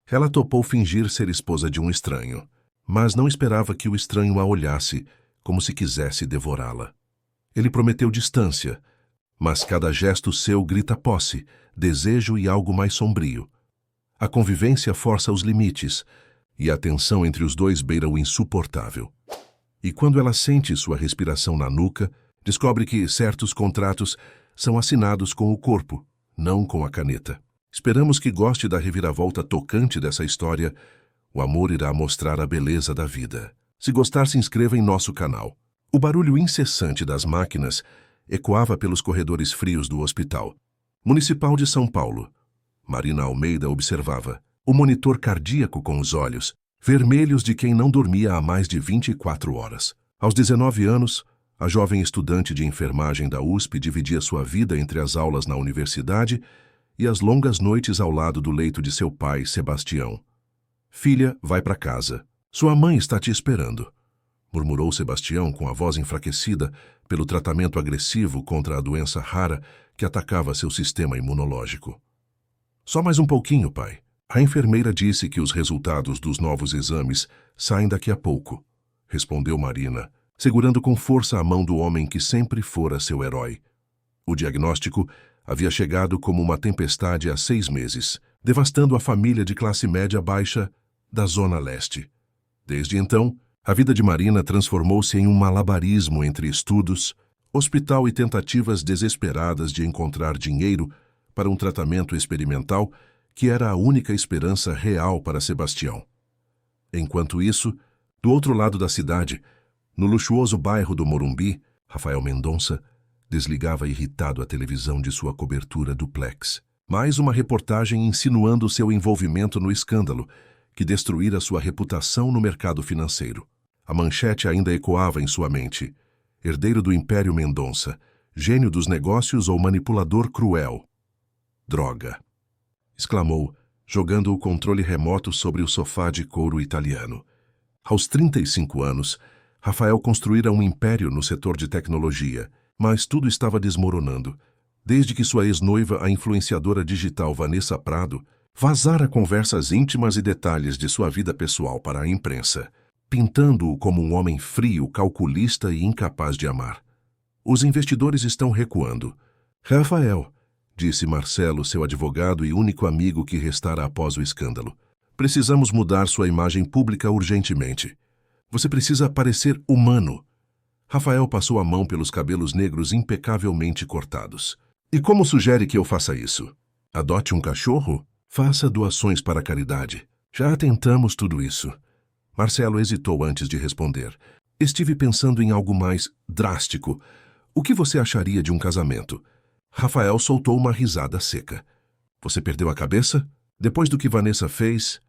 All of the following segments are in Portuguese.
Ela topou fingir ser esposa de um estranho, mas não esperava que o estranho a olhasse como se quisesse devorá-la. Ele prometeu distância, mas cada gesto seu grita posse, desejo e algo mais sombrio. A convivência força os limites, e a tensão entre os dois beira o insuportável. E quando ela sente sua respiração na nuca, descobre que certos contratos são assinados com o corpo, não com a caneta. Esperamos que goste da reviravolta tocante dessa história. O amor irá mostrar a beleza da vida. Se gostar, se inscreva em nosso canal. O barulho incessante das máquinas ecoava pelos corredores frios do Hospital Municipal de São Paulo. Marina Almeida observava o monitor cardíaco com os olhos vermelhos de quem não dormia há mais de 24 horas. Aos 19 anos, a jovem estudante de enfermagem da USP dividia sua vida entre as aulas na universidade e as longas noites ao lado do leito de seu pai, Sebastião. Filha, vai para casa. Sua mãe está te esperando, murmurou Sebastião com a voz enfraquecida pelo tratamento agressivo contra a doença rara que atacava seu sistema imunológico. Só mais um pouquinho, pai. A enfermeira disse que os resultados dos novos exames saem daqui a pouco, respondeu Marina, segurando com força a mão do homem que sempre fora seu herói. O diagnóstico havia chegado como uma tempestade há 6 meses, devastando a família de classe média baixa da Zona Leste. Desde então, a vida de Marina transformou-se em um malabarismo entre estudos, hospital e tentativas desesperadas de encontrar dinheiro para um tratamento experimental que era a única esperança real para Sebastião. Enquanto isso, do outro lado da cidade, no luxuoso bairro do Morumbi, Rafael Mendonça desligava irritado a televisão de sua cobertura duplex. Mais uma reportagem insinuando seu envolvimento no escândalo, que destruíra sua reputação no mercado financeiro. A manchete ainda ecoava em sua mente. Herdeiro do Império Mendonça, gênio dos negócios ou manipulador cruel? Droga! Exclamou, jogando o controle remoto sobre o sofá de couro italiano. Aos 35 anos, Rafael construíra um império no setor de tecnologia, mas tudo estava desmoronando, desde que sua ex-noiva, a influenciadora digital Vanessa Prado, vazara conversas íntimas e detalhes de sua vida pessoal para a imprensa, pintando-o como um homem frio, calculista e incapaz de amar. Os investidores estão recuando. Rafael, disse Marcelo, seu advogado e único amigo que restara após o escândalo. Precisamos mudar sua imagem pública urgentemente. Você precisa parecer humano. Rafael passou a mão pelos cabelos negros impecavelmente cortados. E como sugere que eu faça isso? Adote um cachorro? Faça doações para a caridade. Já tentamos tudo isso. Marcelo hesitou antes de responder. Estive pensando em algo mais drástico. O que você acharia de um casamento? Rafael soltou uma risada seca. Você perdeu a cabeça? Depois do que Vanessa fez,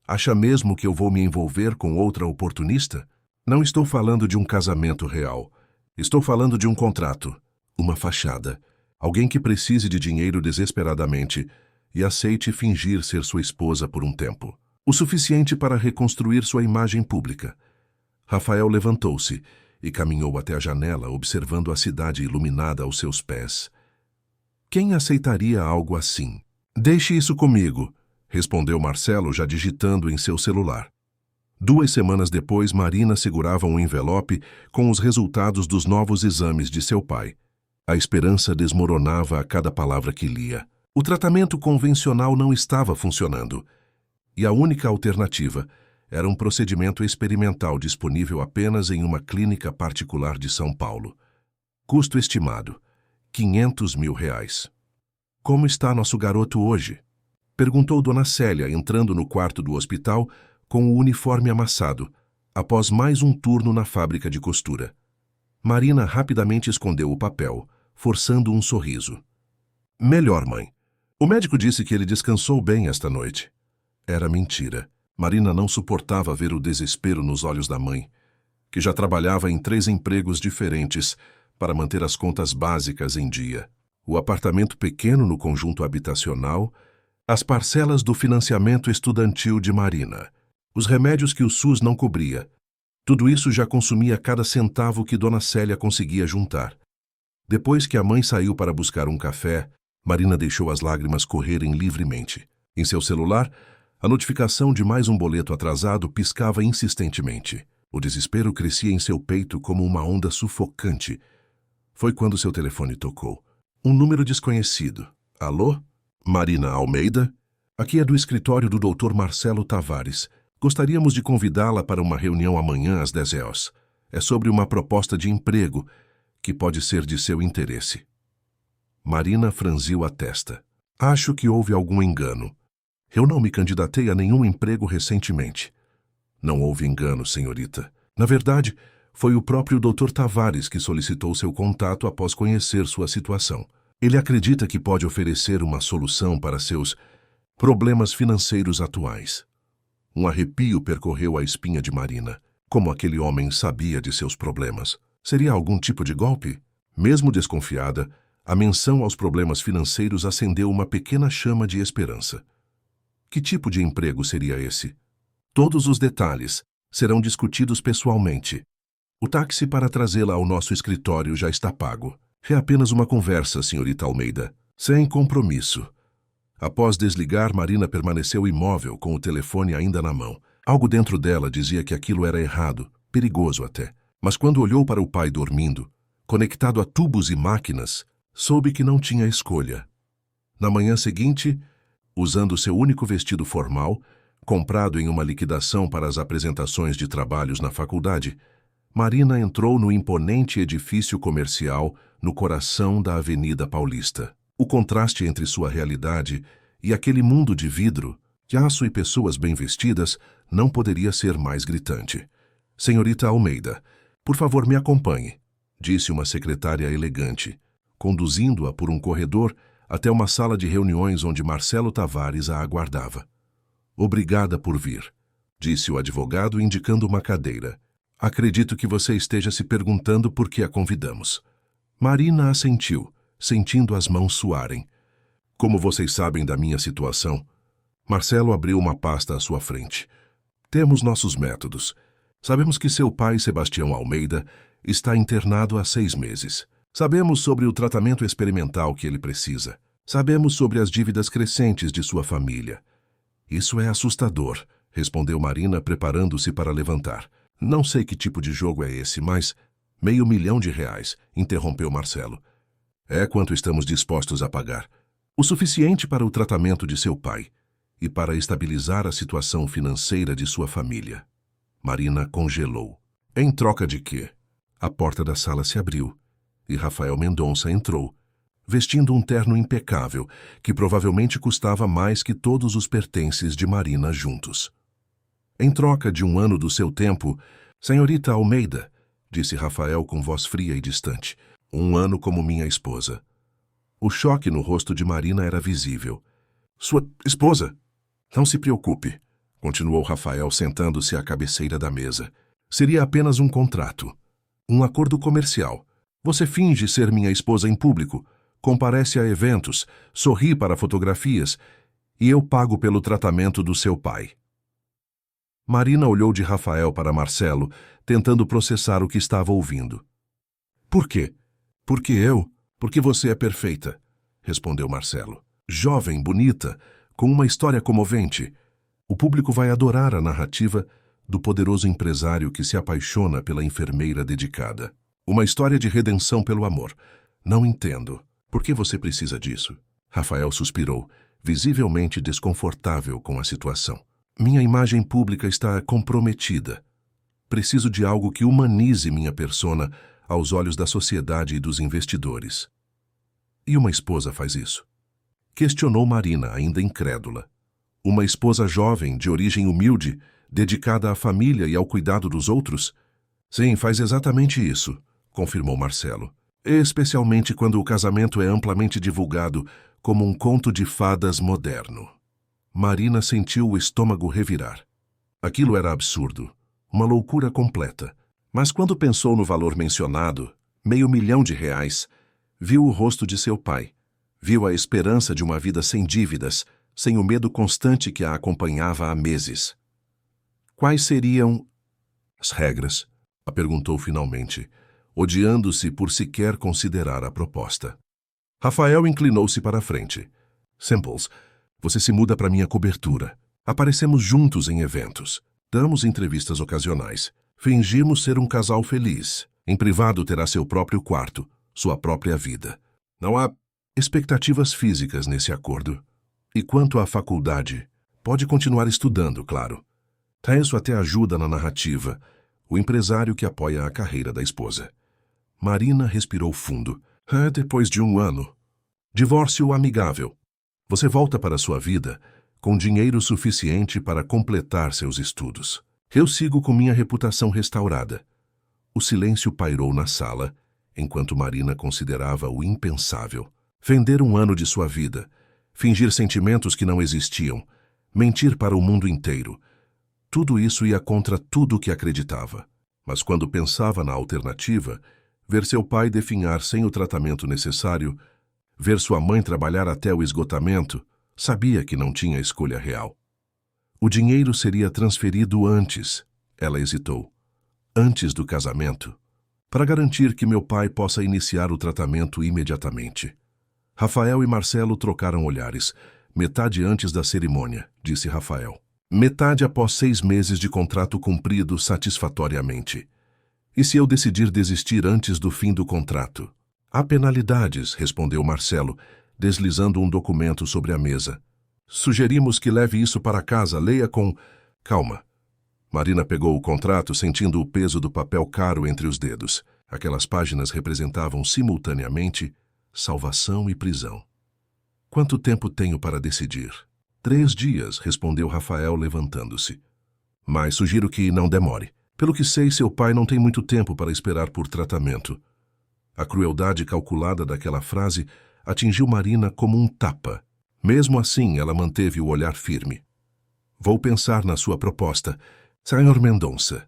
acha mesmo que eu vou me envolver com outra oportunista? Não estou falando de um casamento real. Estou falando de um contrato, uma fachada. Alguém que precise de dinheiro desesperadamente e aceite fingir ser sua esposa por um tempo. O suficiente para reconstruir sua imagem pública. Rafael levantou-se e caminhou até a janela, observando a cidade iluminada aos seus pés. Quem aceitaria algo assim? Deixe isso comigo, respondeu Marcelo, já digitando em seu celular. 2 semanas depois, Marina segurava um envelope com os resultados dos novos exames de seu pai. A esperança desmoronava a cada palavra que lia. O tratamento convencional não estava funcionando, e a única alternativa era um procedimento experimental disponível apenas em uma clínica particular de São Paulo. Custo estimado: R$500 mil. Como está nosso garoto hoje? Perguntou Dona Célia, entrando no quarto do hospital com o uniforme amassado, após mais um turno na fábrica de costura. Marina rapidamente escondeu o papel, forçando um sorriso. Melhor, mãe. O médico disse que ele descansou bem esta noite. Era mentira. Marina não suportava ver o desespero nos olhos da mãe, que já trabalhava em 3 empregos diferentes para manter as contas básicas em dia. O apartamento pequeno no conjunto habitacional, as parcelas do financiamento estudantil de Marina, os remédios que o SUS não cobria. Tudo isso já consumia cada centavo que Dona Célia conseguia juntar. Depois que a mãe saiu para buscar um café, Marina deixou as lágrimas correrem livremente. Em seu celular, A notificação de mais um boleto atrasado piscava insistentemente. O desespero crescia em seu peito como uma onda sufocante. Foi quando seu telefone tocou. Um número desconhecido. Alô? Marina Almeida? Aqui é do escritório do Dr. Marcelo Tavares. Gostaríamos de convidá-la para uma reunião amanhã às 10 horas. É sobre uma proposta de emprego que pode ser de seu interesse. Marina franziu a testa. Acho que houve algum engano. Eu não me candidatei a nenhum emprego recentemente. Não houve engano, senhorita. Na verdade, foi o próprio Dr. Tavares que solicitou seu contato após conhecer sua situação. Ele acredita que pode oferecer uma solução para seus problemas financeiros atuais. Um arrepio percorreu a espinha de Marina. Como aquele homem sabia de seus problemas? Seria algum tipo de golpe? Mesmo desconfiada, a menção aos problemas financeiros acendeu uma pequena chama de esperança. Que tipo de emprego seria esse? Todos os detalhes serão discutidos pessoalmente. O táxi para trazê-la ao nosso escritório já está pago. É apenas uma conversa, senhorita Almeida, sem compromisso. Após desligar, Marina permaneceu imóvel, com o telefone ainda na mão. Algo dentro dela dizia que aquilo era errado, perigoso até. Mas quando olhou para o pai dormindo, conectado a tubos e máquinas, soube que não tinha escolha. Na manhã seguinte, usando seu único vestido formal, comprado em uma liquidação para as apresentações de trabalhos na faculdade, Marina entrou no imponente edifício comercial no coração da Avenida Paulista. O contraste entre sua realidade e aquele mundo de vidro, de aço e pessoas bem vestidas não poderia ser mais gritante. Senhorita Almeida, por favor, me acompanhe, disse uma secretária elegante, conduzindo-a por um corredor até uma sala de reuniões onde Marcelo Tavares a aguardava. Obrigada por vir, disse o advogado, indicando uma cadeira. Acredito que você esteja se perguntando por que a convidamos. Marina assentiu, sentindo as mãos suarem. Como vocês sabem da minha situação, Marcelo abriu uma pasta à sua frente. Temos nossos métodos. Sabemos que seu pai, Sebastião Almeida, está internado há 6 meses. Sabemos sobre o tratamento experimental que ele precisa. Sabemos sobre as dívidas crescentes de sua família. Isso é assustador, respondeu Marina, preparando-se para levantar. Não sei que tipo de jogo é esse, mas... R$500 mil, interrompeu Marcelo. É quanto estamos dispostos a pagar. O suficiente para o tratamento de seu pai e para estabilizar a situação financeira de sua família. Marina congelou. Em troca de quê? A porta da sala se abriu e Rafael Mendonça entrou, vestindo um terno impecável, que provavelmente custava mais que todos os pertences de Marina juntos. Em troca de 1 ano do seu tempo, senhorita Almeida, disse Rafael com voz fria e distante, 1 ano como minha esposa. O choque no rosto de Marina era visível. Sua esposa? Não se preocupe, continuou Rafael, sentando-se à cabeceira da mesa. Seria apenas um contrato, um acordo comercial. Você finge ser minha esposa em público, comparece a eventos, sorri para fotografias e eu pago pelo tratamento do seu pai. Marina olhou de Rafael para Marcelo, tentando processar o que estava ouvindo. Por quê? Porque eu? Porque você é perfeita, respondeu Marcelo. Jovem, bonita, com uma história comovente. O público vai adorar a narrativa do poderoso empresário que se apaixona pela enfermeira dedicada. Uma história de redenção pelo amor. Não entendo. Por que você precisa disso? Rafael suspirou, visivelmente desconfortável com a situação. Minha imagem pública está comprometida. Preciso de algo que humanize minha persona aos olhos da sociedade e dos investidores. E uma esposa faz isso? Questionou Marina, ainda incrédula. Uma esposa jovem, de origem humilde, dedicada à família e ao cuidado dos outros? Sim, faz exatamente isso, confirmou Marcelo. Especialmente quando o casamento é amplamente divulgado como um conto de fadas moderno. Marina sentiu o estômago revirar. Aquilo era absurdo, uma loucura completa. Mas quando pensou no valor mencionado, R$500 mil, viu o rosto de seu pai. Viu a esperança de uma vida sem dívidas, sem o medo constante que a acompanhava há meses. Quais seriam as regras? A perguntou finalmente, odiando-se por sequer considerar a proposta. Rafael inclinou-se para a frente. Simples, você se muda para minha cobertura. Aparecemos juntos em eventos. Damos entrevistas ocasionais. Fingimos ser um casal feliz. Em privado terá seu próprio quarto, sua própria vida. Não há expectativas físicas nesse acordo. E quanto à faculdade, pode continuar estudando, claro. Taeso até ajuda na narrativa, o empresário que apoia a carreira da esposa. Marina respirou fundo. Depois de 1 ano. Divórcio amigável. Você volta para sua vida com dinheiro suficiente para completar seus estudos. Eu sigo com minha reputação restaurada. O silêncio pairou na sala, enquanto Marina considerava o impensável. Vender 1 ano de sua vida, fingir sentimentos que não existiam, mentir para o mundo inteiro. Tudo isso ia contra tudo o que acreditava. Mas quando pensava na alternativa, ver seu pai definhar sem o tratamento necessário, ver sua mãe trabalhar até o esgotamento, sabia que não tinha escolha real. O dinheiro seria transferido antes, ela hesitou. Antes do casamento, para garantir que meu pai possa iniciar o tratamento imediatamente. Rafael e Marcelo trocaram olhares, metade antes da cerimônia, disse Rafael. Metade após 6 meses de contrato cumprido satisfatoriamente. E se eu decidir desistir antes do fim do contrato? Há penalidades, respondeu Marcelo, deslizando um documento sobre a mesa. Sugerimos que leve isso para casa, leia com calma. Marina pegou o contrato, sentindo o peso do papel caro entre os dedos. Aquelas páginas representavam simultaneamente salvação e prisão. Quanto tempo tenho para decidir? 3 dias, respondeu Rafael, levantando-se. Mas sugiro que não demore. Pelo que sei, seu pai não tem muito tempo para esperar por tratamento. A crueldade calculada daquela frase atingiu Marina como um tapa. Mesmo assim, ela manteve o olhar firme. Vou pensar na sua proposta, Sr. Mendonça.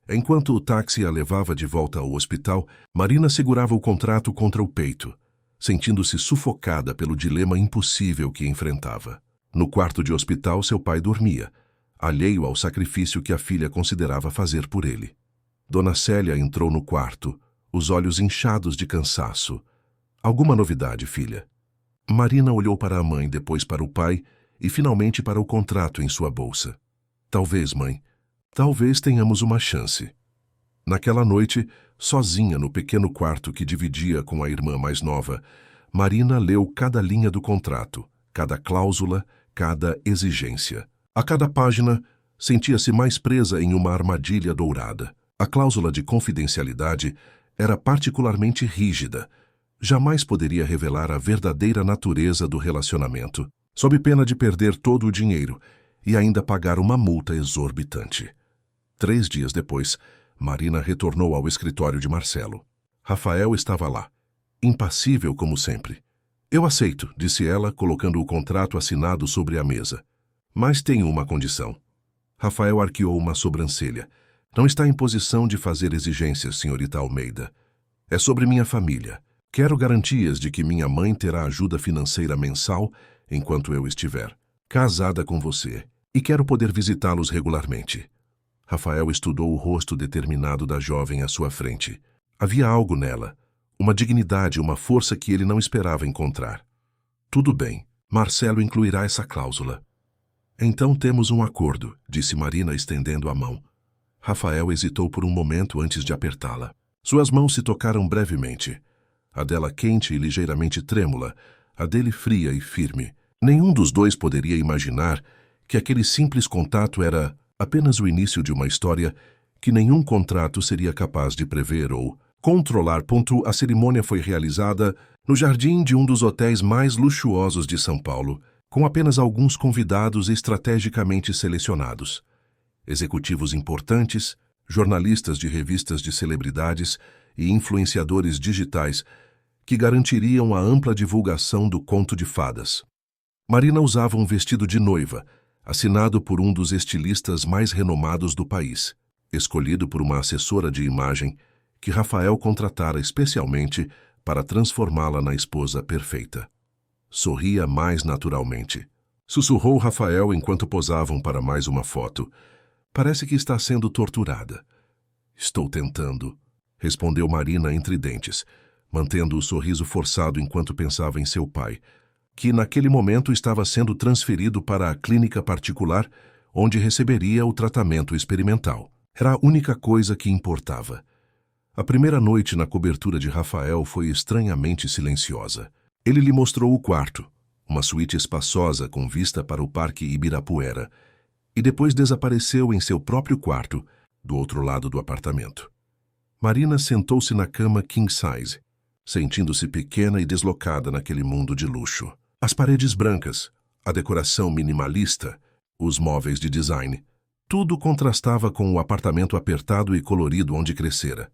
Enquanto o táxi a levava de volta ao hospital, Marina segurava o contrato contra o peito, sentindo-se sufocada pelo dilema impossível que enfrentava. No quarto de hospital, seu pai dormia, alheio ao sacrifício que a filha considerava fazer por ele. Dona Célia entrou no quarto, os olhos inchados de cansaço. Alguma novidade, filha? Marina olhou para a mãe, depois para o pai e finalmente para o contrato em sua bolsa. Talvez, mãe. Talvez tenhamos uma chance. Naquela noite, sozinha no pequeno quarto que dividia com a irmã mais nova, Marina leu cada linha do contrato, cada cláusula, cada exigência. A cada página, sentia-se mais presa em uma armadilha dourada. A cláusula de confidencialidade era particularmente rígida. Jamais poderia revelar a verdadeira natureza do relacionamento, sob pena de perder todo o dinheiro e ainda pagar uma multa exorbitante. 3 dias depois, Marina retornou ao escritório de Marcelo. Rafael estava lá, impassível como sempre. Eu aceito, disse ela, colocando o contrato assinado sobre a mesa. Mas tenho uma condição. Rafael arqueou uma sobrancelha. Não está em posição de fazer exigências, senhorita Almeida. É sobre minha família. Quero garantias de que minha mãe terá ajuda financeira mensal enquanto eu estiver casada com você, e quero poder visitá-los regularmente. Rafael estudou o rosto determinado da jovem à sua frente. Havia algo nela, uma dignidade, uma força que ele não esperava encontrar. Tudo bem, Marcelo incluirá essa cláusula. Então temos um acordo, disse Marina estendendo a mão. Rafael hesitou por um momento antes de apertá-la. Suas mãos se tocaram brevemente. A dela quente e ligeiramente trêmula, a dele fria e firme. Nenhum dos dois poderia imaginar que aquele simples contato era apenas o início de uma história que nenhum contrato seria capaz de prever ou controlar. A cerimônia foi realizada no jardim de um dos hotéis mais luxuosos de São Paulo, com apenas alguns convidados estrategicamente selecionados. Executivos importantes, jornalistas de revistas de celebridades e influenciadores digitais que garantiriam a ampla divulgação do conto de fadas. Marina usava um vestido de noiva, assinado por um dos estilistas mais renomados do país, escolhido por uma assessora de imagem que Rafael contratara especialmente para transformá-la na esposa perfeita. Sorria mais naturalmente. Sussurrou Rafael enquanto posavam para mais uma foto. Parece que está sendo torturada. Estou tentando, respondeu Marina entre dentes, mantendo o sorriso forçado enquanto pensava em seu pai. que naquele momento estava sendo transferido para a clínica particular, onde receberia o tratamento experimental. Era a única coisa que importava. A primeira noite na cobertura de Rafael foi estranhamente silenciosa. Ele lhe mostrou o quarto, uma suíte espaçosa com vista para o Parque Ibirapuera, e depois desapareceu em seu próprio quarto, do outro lado do apartamento. Marina sentou-se na cama king size, sentindo-se pequena e deslocada naquele mundo de luxo. As paredes brancas, a decoração minimalista, os móveis de design, tudo contrastava com o apartamento apertado e colorido onde crescera.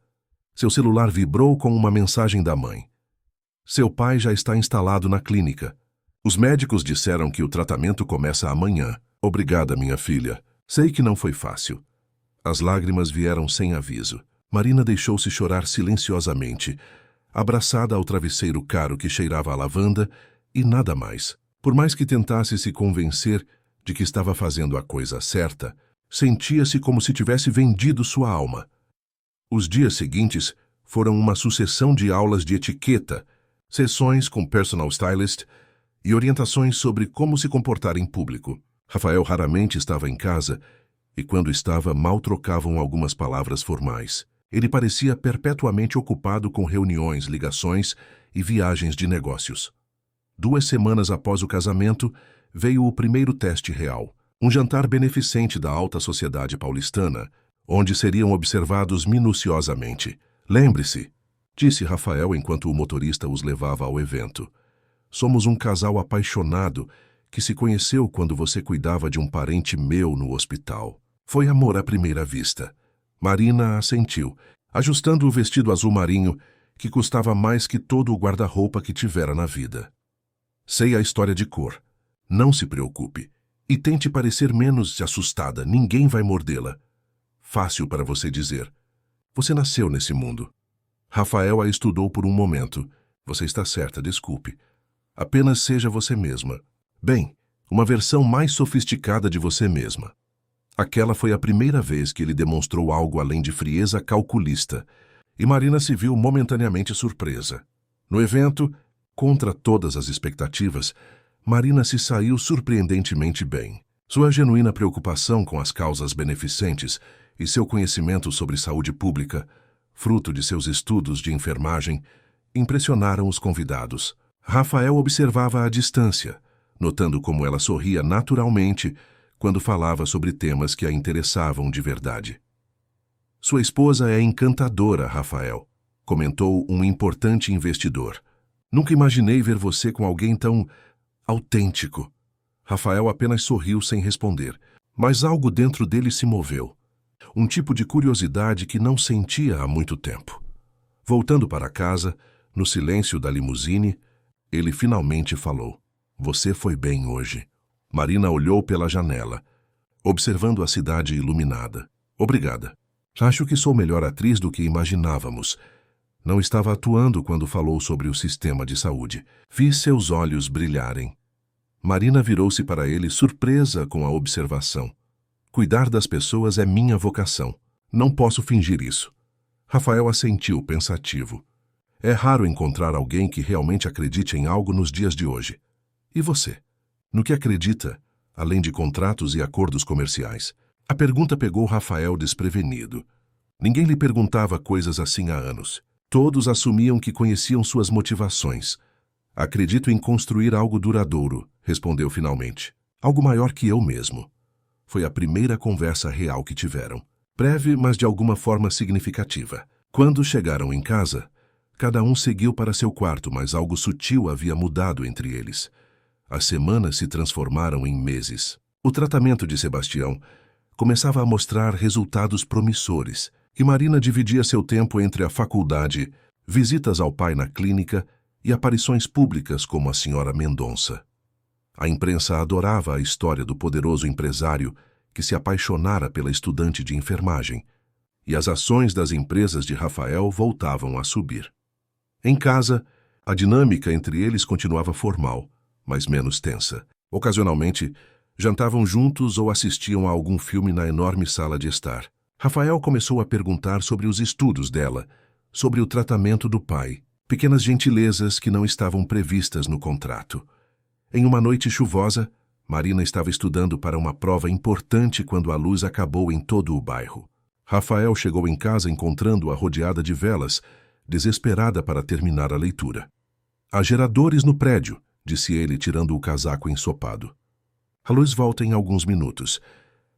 Seu celular vibrou com uma mensagem da mãe. Seu pai já está instalado na clínica. Os médicos disseram que o tratamento começa amanhã. Obrigada, minha filha. Sei que não foi fácil. As lágrimas vieram sem aviso. Marina deixou-se chorar silenciosamente, abraçada ao travesseiro caro que cheirava a lavanda e nada mais. Por mais que tentasse se convencer de que estava fazendo a coisa certa, sentia-se como se tivesse vendido sua alma. Os dias seguintes foram uma sucessão de aulas de etiqueta, sessões com personal stylist e orientações sobre como se comportar em público. Rafael raramente estava em casa e, quando estava, mal trocavam algumas palavras formais. Ele parecia perpetuamente ocupado com reuniões, ligações e viagens de negócios. 2 semanas após o casamento, veio o primeiro teste real, um jantar beneficente da alta sociedade paulistana, onde seriam observados minuciosamente. Lembre-se, disse Rafael enquanto o motorista os levava ao evento. Somos um casal apaixonado que se conheceu quando você cuidava de um parente meu no hospital. Foi amor à primeira vista. Marina assentiu, ajustando o vestido azul marinho, que custava mais que todo o guarda-roupa que tivera na vida. Sei a história de cor. Não se preocupe. E tente parecer menos assustada. Ninguém vai mordê-la. Fácil para você dizer. Você nasceu nesse mundo. Rafael a estudou por um momento. Você está certa, desculpe. Apenas seja você mesma. Bem, uma versão mais sofisticada de você mesma. Aquela foi a primeira vez que ele demonstrou algo além de frieza calculista, e Marina se viu momentaneamente surpresa. No evento, contra todas as expectativas, Marina se saiu surpreendentemente bem. Sua genuína preocupação com as causas beneficentes e seu conhecimento sobre saúde pública, fruto de seus estudos de enfermagem, impressionaram os convidados. Rafael observava à distância, notando como ela sorria naturalmente quando falava sobre temas que a interessavam de verdade. Sua esposa é encantadora, Rafael, comentou um importante investidor. Nunca imaginei ver você com alguém tão autêntico. Rafael apenas sorriu sem responder, mas algo dentro dele se moveu. Um tipo de curiosidade que não sentia há muito tempo. Voltando para casa, no silêncio da limusine, ele finalmente falou. Você foi bem hoje. Marina olhou pela janela, observando a cidade iluminada. Obrigada. Acho que sou melhor atriz do que imaginávamos. Não estava atuando quando falou sobre o sistema de saúde. Vi seus olhos brilharem. Marina virou-se para ele surpresa com a observação. Cuidar das pessoas é minha vocação. Não posso fingir isso. Rafael assentiu, pensativo. É raro encontrar alguém que realmente acredite em algo nos dias de hoje. E você? No que acredita, além de contratos e acordos comerciais? A pergunta pegou Rafael desprevenido. Ninguém lhe perguntava coisas assim há anos. Todos assumiam que conheciam suas motivações. Acredito em construir algo duradouro, respondeu finalmente. Algo maior que eu mesmo. Foi a primeira conversa real que tiveram. Breve, mas de alguma forma significativa. Quando chegaram em casa, cada um seguiu para seu quarto, mas algo sutil havia mudado entre eles. As semanas se transformaram em meses. O tratamento de Sebastião começava a mostrar resultados promissores, e Marina dividia seu tempo entre a faculdade, visitas ao pai na clínica e aparições públicas como a senhora Mendonça. A imprensa adorava a história do poderoso empresário que se apaixonara pela estudante de enfermagem, e as ações das empresas de Rafael voltavam a subir. Em casa, a dinâmica entre eles continuava formal, mas menos tensa. Ocasionalmente, jantavam juntos ou assistiam a algum filme na enorme sala de estar. Rafael começou a perguntar sobre os estudos dela, sobre o tratamento do pai, pequenas gentilezas que não estavam previstas no contrato. Em uma noite chuvosa, Marina estava estudando para uma prova importante quando a luz acabou em todo o bairro. Rafael chegou em casa encontrando-a rodeada de velas, desesperada para terminar a leitura. Há geradores no prédio, disse ele, tirando o casaco ensopado. A luz volta em alguns minutos.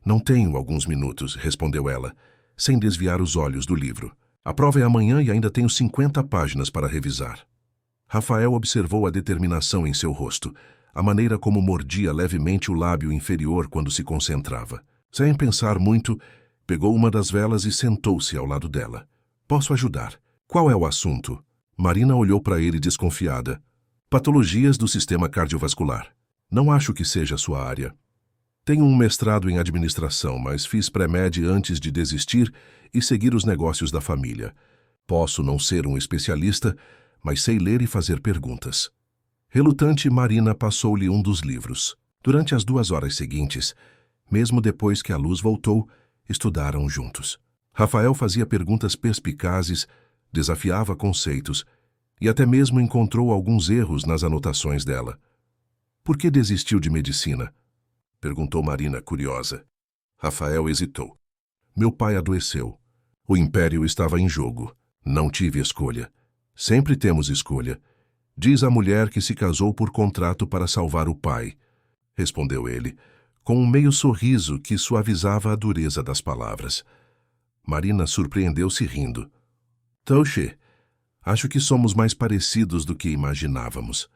Não tenho alguns minutos, respondeu ela, sem desviar os olhos do livro. A prova é amanhã e ainda tenho 50 páginas para revisar. Rafael observou a determinação em seu rosto, a maneira como mordia levemente o lábio inferior quando se concentrava. Sem pensar muito, pegou uma das velas e sentou-se ao lado dela. Posso ajudar? Qual é o assunto? Marina olhou para ele desconfiada. Patologias do sistema cardiovascular. Não acho que seja a sua área. Tenho um mestrado em administração, mas fiz pré-med antes de desistir e seguir os negócios da família. Posso não ser um especialista, mas sei ler e fazer perguntas. Relutante, Marina passou-lhe um dos livros. Durante as 2 horas seguintes, mesmo depois que a luz voltou, estudaram juntos. Rafael fazia perguntas perspicazes, desafiava conceitos e até mesmo encontrou alguns erros nas anotações dela. Por que desistiu de medicina? Perguntou Marina, curiosa. Rafael hesitou. Meu pai adoeceu. O império estava em jogo. Não tive escolha. Sempre temos escolha. Diz a mulher que se casou por contrato para salvar o pai, respondeu ele, com um meio sorriso que suavizava a dureza das palavras. Marina surpreendeu-se rindo. Toche, acho que somos mais parecidos do que imaginávamos.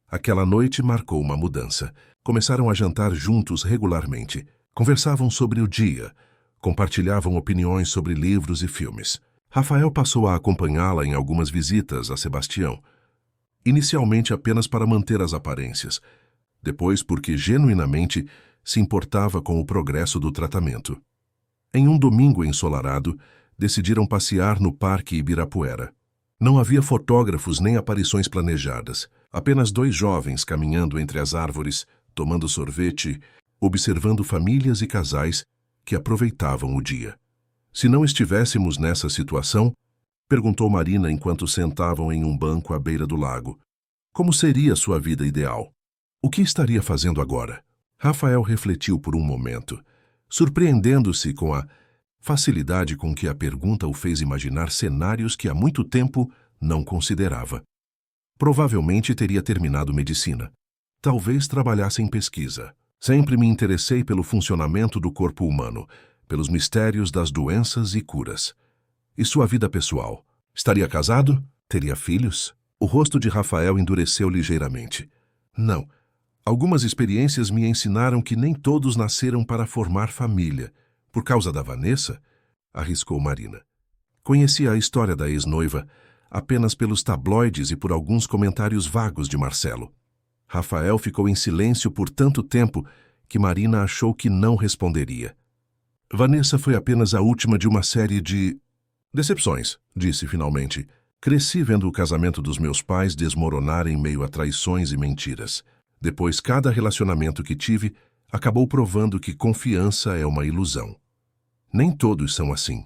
Aquela noite marcou uma mudança. Começaram a jantar juntos regularmente. Conversavam sobre o dia. Compartilhavam opiniões sobre livros e filmes. Rafael passou a acompanhá-la em algumas visitas a Sebastião. Inicialmente apenas para manter as aparências. Depois porque genuinamente se importava com o progresso do tratamento. Em um domingo ensolarado, decidiram passear no Parque Ibirapuera. Não havia fotógrafos nem aparições planejadas. Apenas 2 jovens caminhando entre as árvores, tomando sorvete, observando famílias e casais que aproveitavam o dia. Se não estivéssemos nessa situação, perguntou Marina enquanto sentavam em um banco à beira do lago, como seria sua vida ideal? O que estaria fazendo agora? Rafael refletiu por um momento, surpreendendo-se com a facilidade com que a pergunta o fez imaginar cenários que há muito tempo não considerava. Provavelmente teria terminado medicina. Talvez trabalhasse em pesquisa. Sempre me interessei pelo funcionamento do corpo humano, pelos mistérios das doenças e curas. E sua vida pessoal? Estaria casado? Teria filhos? O rosto de Rafael endureceu ligeiramente. Não. Algumas experiências me ensinaram que nem todos nasceram para formar família. Por causa da Vanessa? Arriscou Marina. Conhecia a história da ex-noiva apenas pelos tabloides e por alguns comentários vagos de Marcelo. Rafael ficou em silêncio por tanto tempo que Marina achou que não responderia. Vanessa foi apenas a última de uma série de decepções, disse finalmente. Cresci vendo o casamento dos meus pais desmoronar em meio a traições e mentiras. Depois, cada relacionamento que tive acabou provando que confiança é uma ilusão. Nem todos são assim,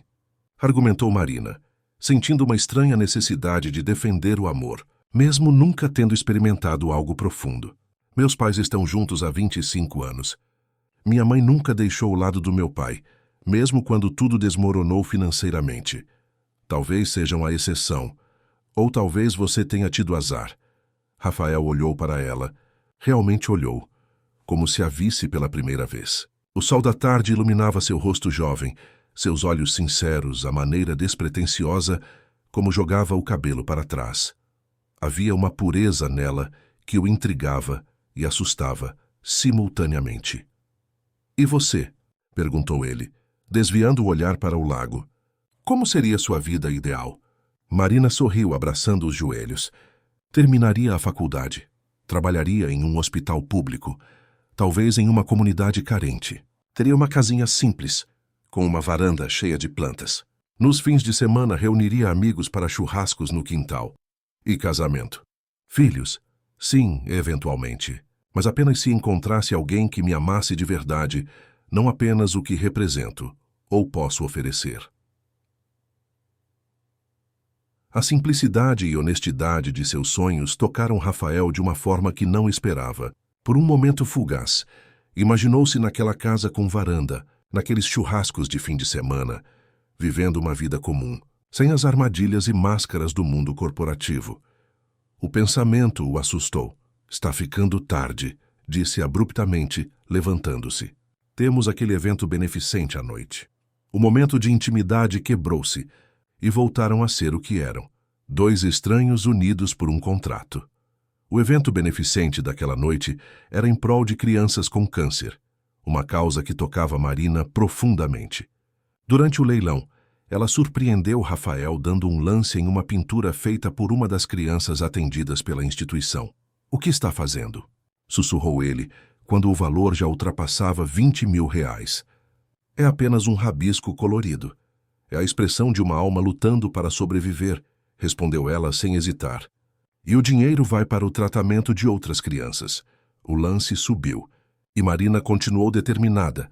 argumentou Marina, sentindo uma estranha necessidade de defender o amor, mesmo nunca tendo experimentado algo profundo. Meus pais estão juntos há 25 anos. Minha mãe nunca deixou o lado do meu pai, mesmo quando tudo desmoronou financeiramente. Talvez sejam a exceção, ou talvez você tenha tido azar. Rafael olhou para ela. Realmente olhou, como se a visse pela primeira vez. O sol da tarde iluminava seu rosto jovem, seus olhos sinceros, a maneira despretensiosa como jogava o cabelo para trás. Havia uma pureza nela que o intrigava e assustava simultaneamente. E você? Perguntou ele, desviando o olhar para o lago. Como seria sua vida ideal? Marina sorriu, abraçando os joelhos. Terminaria a faculdade. Trabalharia em um hospital público, talvez em uma comunidade carente. Teria uma casinha simples, com uma varanda cheia de plantas. Nos fins de semana reuniria amigos para churrascos no quintal. E casamento. Filhos? Sim, eventualmente. Mas apenas se encontrasse alguém que me amasse de verdade, não apenas o que represento ou posso oferecer. A simplicidade e honestidade de seus sonhos tocaram Rafael de uma forma que não esperava. Por um momento fugaz, imaginou-se naquela casa com varanda, naqueles churrascos de fim de semana, vivendo uma vida comum, sem as armadilhas e máscaras do mundo corporativo. O pensamento o assustou. Está ficando tarde, disse abruptamente, levantando-se. Temos aquele evento beneficente à noite. O momento de intimidade quebrou-se e voltaram a ser o que eram. Dois estranhos unidos por um contrato. O evento beneficente daquela noite era em prol de crianças com câncer, uma causa que tocava Marina profundamente. Durante o leilão, ela surpreendeu Rafael dando um lance em uma pintura feita por uma das crianças atendidas pela instituição. O que está fazendo? Sussurrou ele, quando o valor já ultrapassava 20 mil reais. É apenas um rabisco colorido. É a expressão de uma alma lutando para sobreviver, respondeu ela sem hesitar. E o dinheiro vai para o tratamento de outras crianças. O lance subiu, e Marina continuou determinada,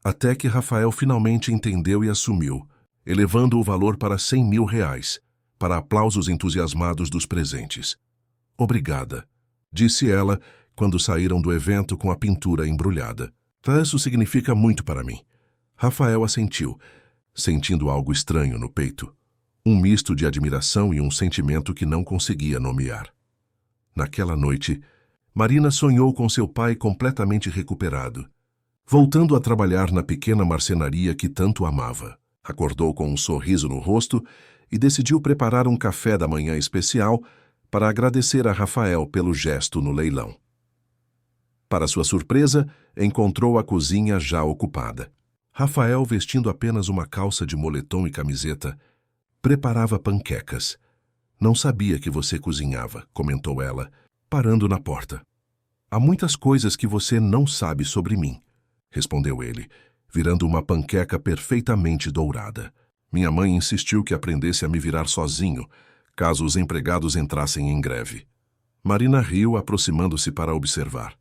até que Rafael finalmente entendeu e assumiu, elevando o valor para 100 mil reais, para aplausos entusiasmados dos presentes. Obrigada, disse ela, quando saíram do evento com a pintura embrulhada. Isso significa muito para mim. Rafael assentiu, sentindo algo estranho no peito. Um misto de admiração e um sentimento que não conseguia nomear. Naquela noite, Marina sonhou com seu pai completamente recuperado, voltando a trabalhar na pequena marcenaria que tanto amava. Acordou com um sorriso no rosto e decidiu preparar um café da manhã especial para agradecer a Rafael pelo gesto no leilão. Para sua surpresa, encontrou a cozinha já ocupada. Rafael, vestindo apenas uma calça de moletom e camiseta, preparava panquecas. Não sabia que você cozinhava, comentou ela, parando na porta. Há muitas coisas que você não sabe sobre mim, respondeu ele, virando uma panqueca perfeitamente dourada. Minha mãe insistiu que aprendesse a me virar sozinho, caso os empregados entrassem em greve. Marina riu, aproximando-se para observar.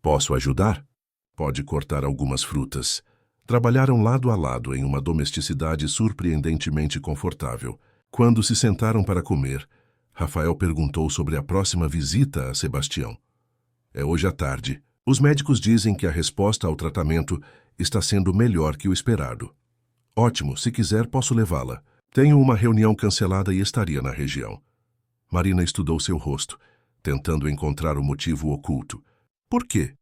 Posso ajudar? Pode cortar algumas frutas. Trabalharam lado a lado em uma domesticidade surpreendentemente confortável. Quando se sentaram para comer, Rafael perguntou sobre a próxima visita a Sebastião. É hoje à tarde. Os médicos dizem que a resposta ao tratamento está sendo melhor que o esperado. Ótimo, se quiser posso levá-la. Tenho uma reunião cancelada e estaria na região. Marina estudou seu rosto, tentando encontrar o motivo oculto. Por quê?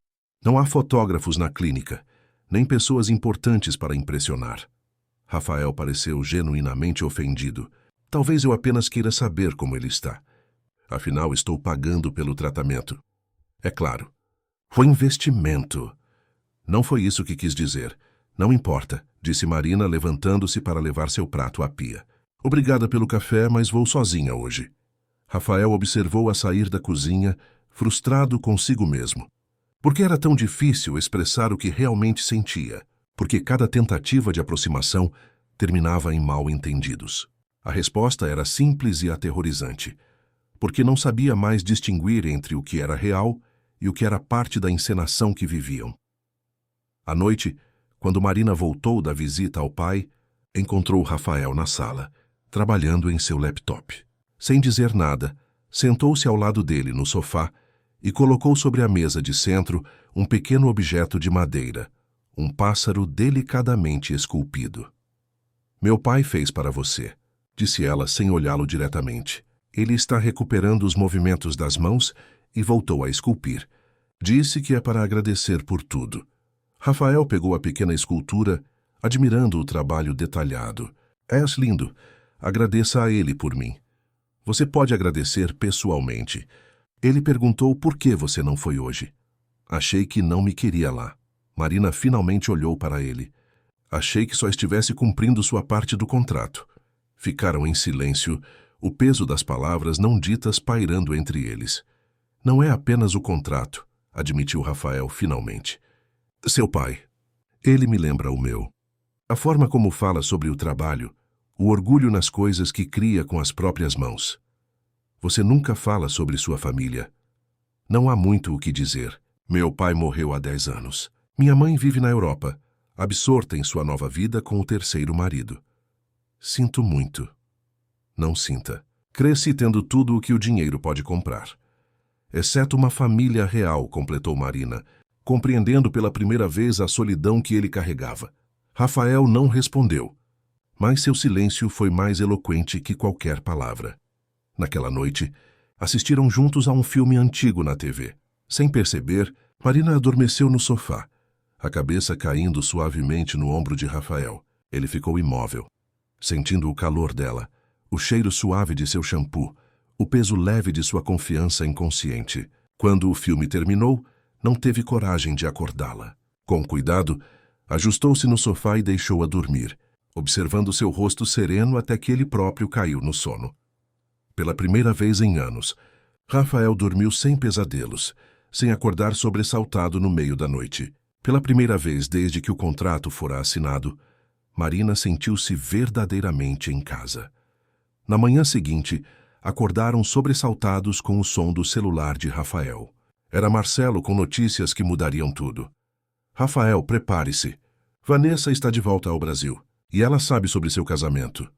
Não há fotógrafos na clínica, nem pessoas importantes para impressionar. Rafael pareceu genuinamente ofendido. Talvez eu apenas queira saber como ele está. Afinal, estou pagando pelo tratamento. É claro. Foi investimento. Não foi isso que quis dizer. Não importa, disse Marina, levantando-se para levar seu prato à pia. Obrigada pelo café, mas vou sozinha hoje. Rafael observou-a sair da cozinha, frustrado consigo mesmo. Por que era tão difícil expressar o que realmente sentia? Porque cada tentativa de aproximação terminava em mal-entendidos. A resposta era simples e aterrorizante. Porque não sabia mais distinguir entre o que era real e o que era parte da encenação que viviam. À noite, quando Marina voltou da visita ao pai, encontrou Rafael na sala, trabalhando em seu laptop. Sem dizer nada, sentou-se ao lado dele no sofá e colocou sobre a mesa de centro um pequeno objeto de madeira, um pássaro delicadamente esculpido. Meu pai fez para você, disse ela sem olhá-lo diretamente. Ele está recuperando os movimentos das mãos e voltou a esculpir. Disse que é para agradecer por tudo. Rafael pegou a pequena escultura, admirando o trabalho detalhado. És lindo. Agradeça a ele por mim. Você pode agradecer pessoalmente. Ele perguntou por que você não foi hoje. Achei que não me queria lá. Marina finalmente olhou para ele. Achei que só estivesse cumprindo sua parte do contrato. Ficaram em silêncio, o peso das palavras não ditas pairando entre eles. Não é apenas o contrato, admitiu Rafael finalmente. Seu pai. Ele me lembra o meu. A forma como fala sobre o trabalho, o orgulho nas coisas que cria com as próprias mãos. Você nunca fala sobre sua família. Não há muito o que dizer. Meu pai morreu há 10 anos. Minha mãe vive na Europa, absorta em sua nova vida com o terceiro marido. Sinto muito. não sinta. Cresci tendo tudo o que o dinheiro pode comprar. Exceto uma família real, completou Marina, compreendendo pela primeira vez a solidão que ele carregava. Rafael não respondeu, mas seu silêncio foi mais eloquente que qualquer palavra. Naquela noite, assistiram juntos a um filme antigo na TV. Sem perceber, Marina adormeceu no sofá, a cabeça caindo suavemente no ombro de Rafael. Ele ficou imóvel, sentindo o calor dela, o cheiro suave de seu shampoo, o peso leve de sua confiança inconsciente. Quando o filme terminou, não teve coragem de acordá-la. Com cuidado, ajustou-se no sofá e deixou-a dormir, observando seu rosto sereno até que ele próprio caiu no sono. Pela primeira vez em anos, Rafael dormiu sem pesadelos, sem acordar sobressaltado no meio da noite. Pela primeira vez desde que o contrato fora assinado, Marina sentiu-se verdadeiramente em casa. Na manhã seguinte, acordaram sobressaltados com o som do celular de Rafael. Era Marcelo com notícias que mudariam tudo. Rafael, prepare-se. Vanessa está de volta ao Brasil, e ela sabe sobre seu casamento.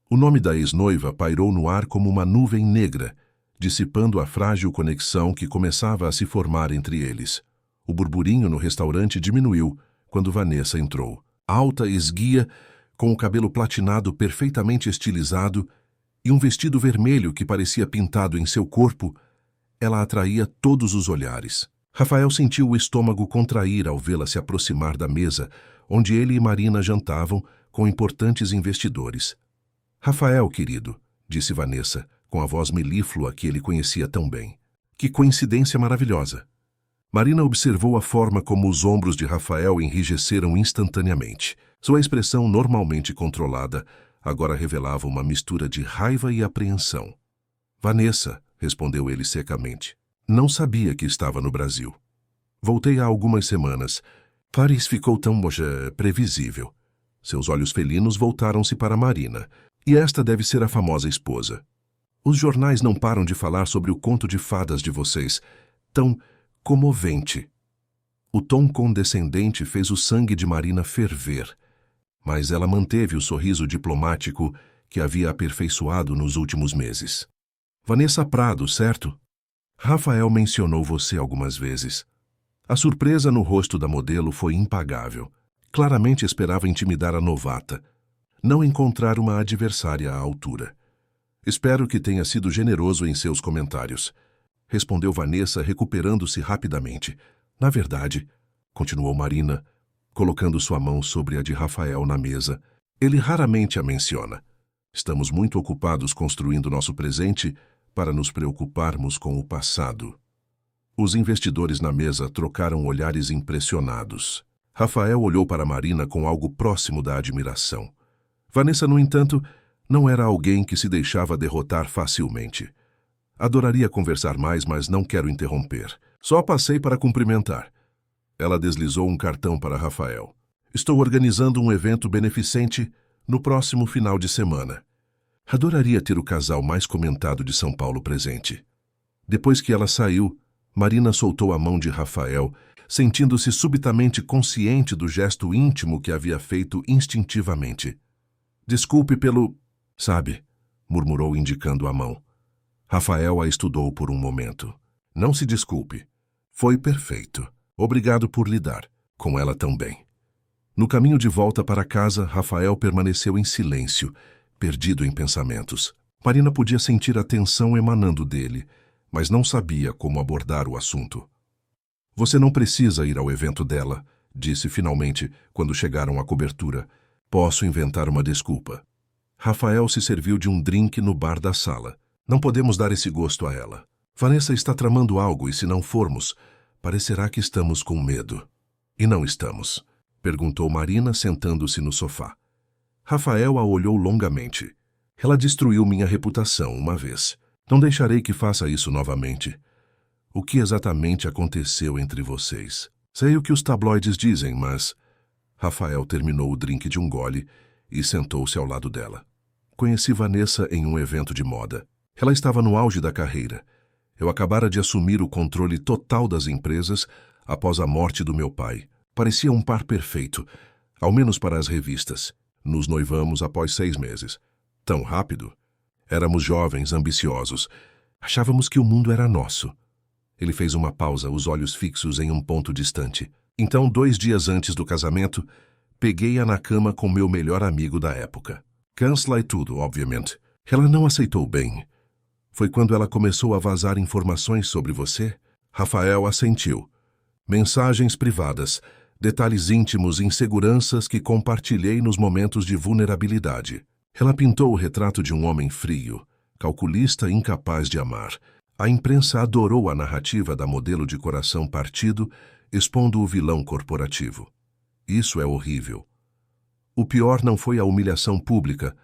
O nome da ex-noiva pairou no ar como uma nuvem negra, dissipando a frágil conexão que começava a se formar entre eles. O burburinho no restaurante diminuiu quando Vanessa entrou. Alta e esguia, com o cabelo platinado perfeitamente estilizado e um vestido vermelho que parecia pintado em seu corpo, ela atraía todos os olhares. Rafael sentiu o estômago contrair ao vê-la se aproximar da mesa, onde ele e Marina jantavam com importantes investidores. Rafael, querido, disse Vanessa, com a voz melíflua que ele conhecia tão bem. Que coincidência maravilhosa. Marina observou a forma como os ombros de Rafael enrijeceram instantaneamente. Sua expressão normalmente controlada agora revelava uma mistura de raiva e apreensão. Vanessa, respondeu ele secamente, não sabia que estava no Brasil. Voltei há algumas semanas. Paris ficou tão previsível. Seus olhos felinos voltaram-se para Marina. E esta deve ser a famosa esposa. Os jornais não param de falar sobre o conto de fadas de vocês. Tão comovente. O tom condescendente fez o sangue de Marina ferver, mas ela manteve o sorriso diplomático que havia aperfeiçoado nos últimos meses. Vanessa Prado, certo? Rafael mencionou você algumas vezes. A surpresa no rosto da modelo foi impagável. Claramente esperava intimidar a novata, não encontrar uma adversária à altura. Espero que tenha sido generoso em seus comentários, respondeu Vanessa, recuperando-se rapidamente. Na verdade, continuou Marina, colocando sua mão sobre a de Rafael na mesa, ele raramente a menciona. Estamos muito ocupados construindo nosso presente para nos preocuparmos com o passado. Os investidores na mesa trocaram olhares impressionados. Rafael olhou para Marina com algo próximo da admiração. Vanessa, no entanto, não era alguém que se deixava derrotar facilmente. Adoraria conversar mais, mas não quero interromper. Só passei para cumprimentar. Ela deslizou um cartão para Rafael. Estou organizando um evento beneficente no próximo final de semana. Adoraria ter o casal mais comentado de São Paulo presente. Depois que ela saiu, Marina soltou a mão de Rafael, sentindo-se subitamente consciente do gesto íntimo que havia feito instintivamente. Desculpe pelo... Sabe, murmurou indicando a mão. Rafael a estudou por um momento. Não se desculpe. Foi perfeito. Obrigado por lidar com ela também. No caminho de volta para casa, Rafael permaneceu em silêncio, perdido em pensamentos. Marina podia sentir a tensão emanando dele, mas não sabia como abordar o assunto. Você não precisa ir ao evento dela, disse finalmente, quando chegaram à cobertura. Posso inventar uma desculpa. Rafael se serviu de um drink no bar da sala. Não podemos dar esse gosto a ela. Vanessa está tramando algo e se não formos, parecerá que estamos com medo. E não estamos, perguntou Marina sentando-se no sofá. Rafael a olhou longamente. Ela destruiu minha reputação uma vez. Não deixarei que faça isso novamente. O que exatamente aconteceu entre vocês? Sei o que os tabloides dizem, mas... Rafael terminou o drink de um gole e sentou-se ao lado dela. Conheci Vanessa em um evento de moda. Ela estava no auge da carreira. Eu acabara de assumir o controle total das empresas após a morte do meu pai. Parecia um par perfeito, ao menos para as revistas. Nos noivamos após 6 meses. Tão rápido? Éramos jovens, ambiciosos. Achávamos que o mundo era nosso. Ele fez uma pausa, os olhos fixos em um ponto distante. Então, 2 dias antes do casamento, peguei-a na cama com meu melhor amigo da época. Cancela e tudo, obviamente. Ela não aceitou bem. Foi quando ela começou a vazar informações sobre você? Rafael assentiu. Mensagens privadas, detalhes íntimos, inseguranças que compartilhei nos momentos de vulnerabilidade. Ela pintou o retrato de um homem frio, calculista e incapaz de amar. A imprensa adorou a narrativa da modelo de coração partido, expondo o vilão corporativo. Isso é horrível. O pior não foi a humilhação pública,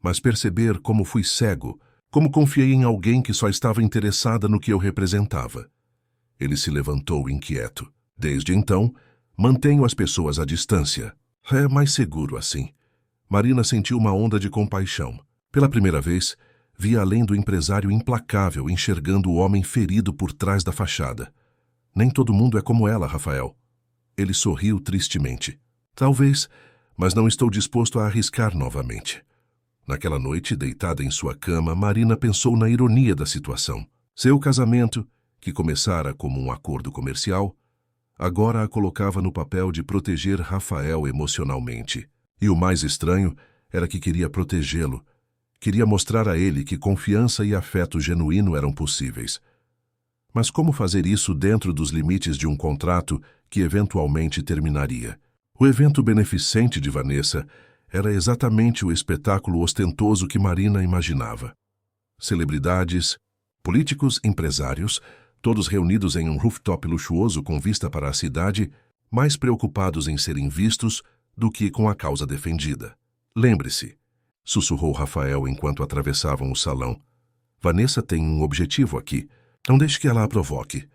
mas perceber como fui cego, como confiei em alguém que só estava interessada no que eu representava. Ele se levantou inquieto. Desde então, mantenho as pessoas à distância. É mais seguro assim. Marina sentiu uma onda de compaixão. Pela primeira vez, vi além do empresário implacável enxergando o homem ferido por trás da fachada. Nem todo mundo é como ela, Rafael. Ele sorriu tristemente. Talvez, mas não estou disposto a arriscar novamente. Naquela noite, deitada em sua cama, Marina pensou na ironia da situação. Seu casamento, que começara como um acordo comercial, agora a colocava no papel de proteger Rafael emocionalmente. E o mais estranho era que queria protegê-lo. Queria mostrar a ele que confiança e afeto genuíno eram possíveis. Mas como fazer isso dentro dos limites de um contrato que eventualmente terminaria? O evento beneficente de Vanessa era exatamente o espetáculo ostentoso que Marina imaginava. Celebridades, políticos, empresários, todos reunidos em um rooftop luxuoso com vista para a cidade, mais preocupados em serem vistos do que com a causa defendida. Lembre-se, sussurrou Rafael enquanto atravessavam o salão. Vanessa tem um objetivo aqui. Não deixe que ela a provoque.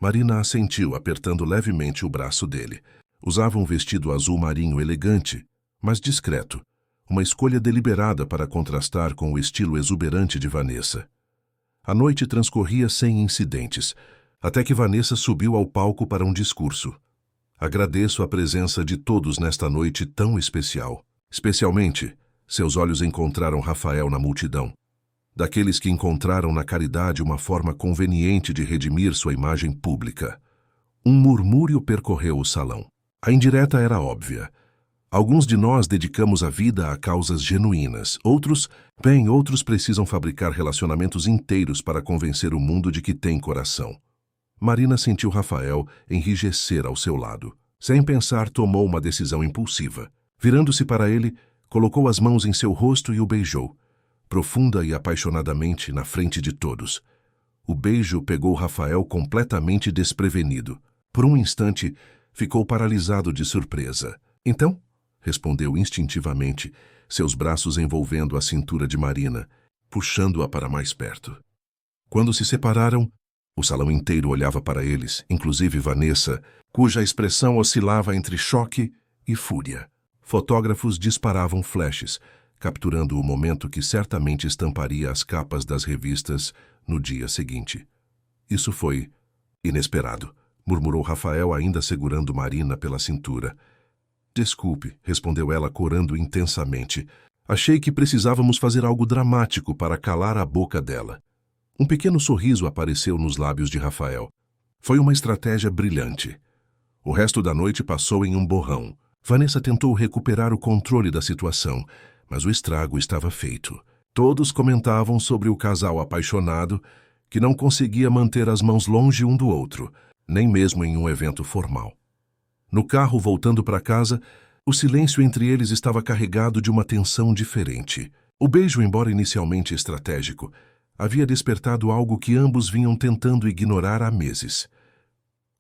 Marina assentiu, apertando levemente o braço dele. Usava um vestido azul marinho elegante, mas discreto, uma escolha deliberada para contrastar com o estilo exuberante de Vanessa. A noite transcorria sem incidentes, até que Vanessa subiu ao palco para um discurso. Agradeço a presença de todos nesta noite tão especial. Especialmente, seus olhos encontraram Rafael na multidão. Daqueles que encontraram na caridade uma forma conveniente de redimir sua imagem pública. Um murmúrio percorreu o salão. A indireta era óbvia. Alguns de nós dedicamos a vida a causas genuínas. Outros precisam fabricar relacionamentos inteiros para convencer o mundo de que tem coração. Marina sentiu Rafael enrijecer ao seu lado. Sem pensar, tomou uma decisão impulsiva. Virando-se para ele, colocou as mãos em seu rosto e o beijou, profunda e apaixonadamente na frente de todos. O beijo pegou Rafael completamente desprevenido. Por um instante, ficou paralisado de surpresa. Então, respondeu instintivamente, seus braços envolvendo a cintura de Marina, puxando-a para mais perto. Quando se separaram, o salão inteiro olhava para eles, inclusive Vanessa, cuja expressão oscilava entre choque e fúria. Fotógrafos disparavam flashes, capturando o momento que certamente estamparia as capas das revistas no dia seguinte. Isso foi inesperado, murmurou Rafael, ainda segurando Marina pela cintura. Desculpe, respondeu ela, corando intensamente. Achei que precisávamos fazer algo dramático para calar a boca dela. Um pequeno sorriso apareceu nos lábios de Rafael. Foi uma estratégia brilhante. O resto da noite passou em um borrão. Vanessa tentou recuperar o controle da situação, mas o estrago estava feito. Todos comentavam sobre o casal apaixonado que não conseguia manter as mãos longe um do outro, nem mesmo em um evento formal. No carro, voltando para casa, o silêncio entre eles estava carregado de uma tensão diferente. O beijo, embora inicialmente estratégico, havia despertado algo que ambos vinham tentando ignorar há meses.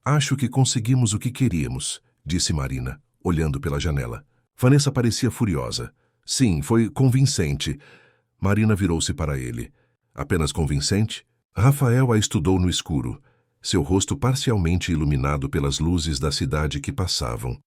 Acho que conseguimos o que queríamos, disse Marina, olhando pela janela. Vanessa parecia furiosa. Sim, foi convincente. Marina virou-se para ele. Apenas convincente? Rafael a estudou no escuro, seu rosto parcialmente iluminado pelas luzes da cidade que passavam.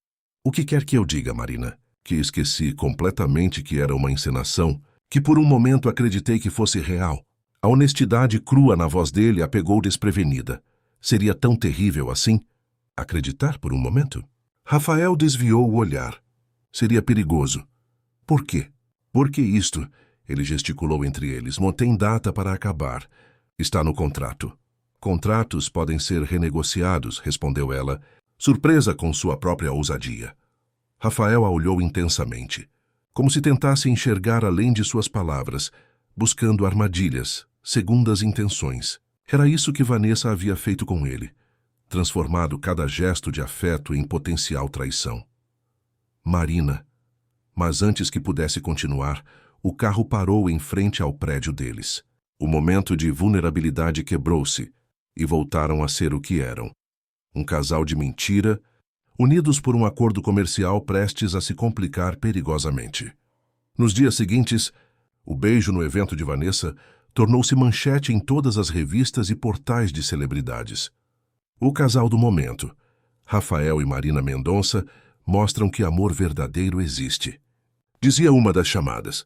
O que quer que eu diga, Marina? Que esqueci completamente que era uma encenação, que por um momento acreditei que fosse real. A honestidade crua na voz dele a pegou desprevenida. Seria tão terrível assim? Acreditar por um momento? Rafael desviou o olhar. Seria perigoso. Por quê? Porque isto, Ele gesticulou entre eles. Tem data para acabar. Está no contrato. Contratos podem ser renegociados, respondeu ela, surpresa com sua própria ousadia. Rafael a olhou intensamente, como se tentasse enxergar além de suas palavras, buscando armadilhas, segundas intenções. Era isso que Vanessa havia feito com ele, transformado cada gesto de afeto em potencial traição. Marina. Mas antes que pudesse continuar, o carro parou em frente ao prédio deles. O momento de vulnerabilidade quebrou-se e voltaram a ser o que eram. Um casal de mentira, unidos por um acordo comercial prestes a se complicar perigosamente. Nos dias seguintes, o beijo no evento de Vanessa tornou-se manchete em todas as revistas e portais de celebridades. O casal do momento, Rafael e Marina Mendonça, mostram que amor verdadeiro existe. Dizia uma das chamadas.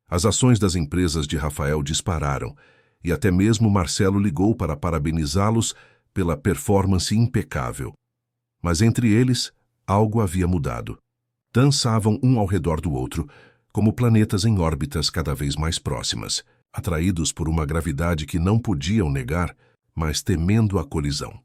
As ações das empresas de Rafael dispararam e até mesmo Marcelo ligou para parabenizá-los pela performance impecável. Mas entre eles, algo havia mudado. Dançavam um ao redor do outro, como planetas em órbitas cada vez mais próximas, atraídos por uma gravidade que não podiam negar, mas temendo a colisão.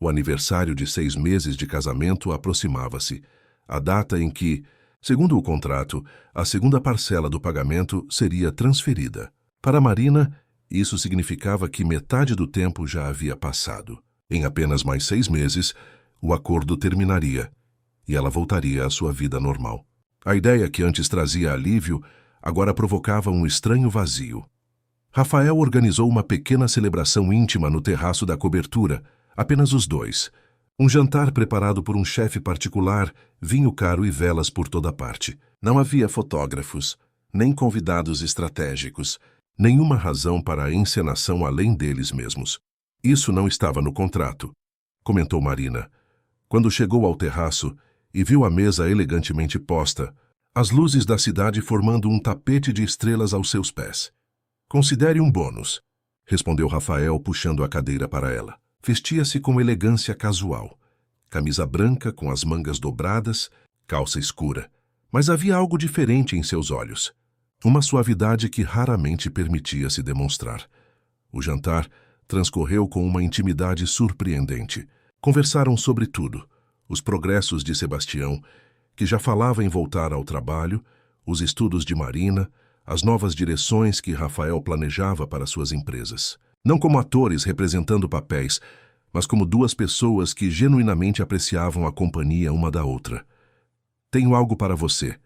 O aniversário de 6 meses de casamento aproximava-se, a data em que, segundo o contrato, a segunda parcela do pagamento seria transferida. Para Marina, isso significava que metade do tempo já havia passado. Em apenas mais 6 meses, o acordo terminaria e ela voltaria à sua vida normal. A ideia que antes trazia alívio agora provocava um estranho vazio. Rafael organizou uma pequena celebração íntima no terraço da cobertura, apenas os dois. Um jantar preparado por um chefe particular, vinho caro e velas por toda parte. Não havia fotógrafos, nem convidados estratégicos, nenhuma razão para a encenação além deles mesmos. Isso não estava no contrato, comentou Marina, quando chegou ao terraço e viu a mesa elegantemente posta, as luzes da cidade formando um tapete de estrelas aos seus pés. Considere um bônus, respondeu Rafael puxando a cadeira para ela. Vestia-se com elegância casual, camisa branca com as mangas dobradas, calça escura, mas havia algo diferente em seus olhos, uma suavidade que raramente permitia-se demonstrar. O jantar transcorreu com uma intimidade surpreendente. Conversaram sobre tudo, os progressos de Sebastião, que já falava em voltar ao trabalho, os estudos de Marina, as novas direções que Rafael planejava para suas empresas. Não como atores representando papéis, mas como duas pessoas que genuinamente apreciavam a companhia uma da outra. Tenho algo para você,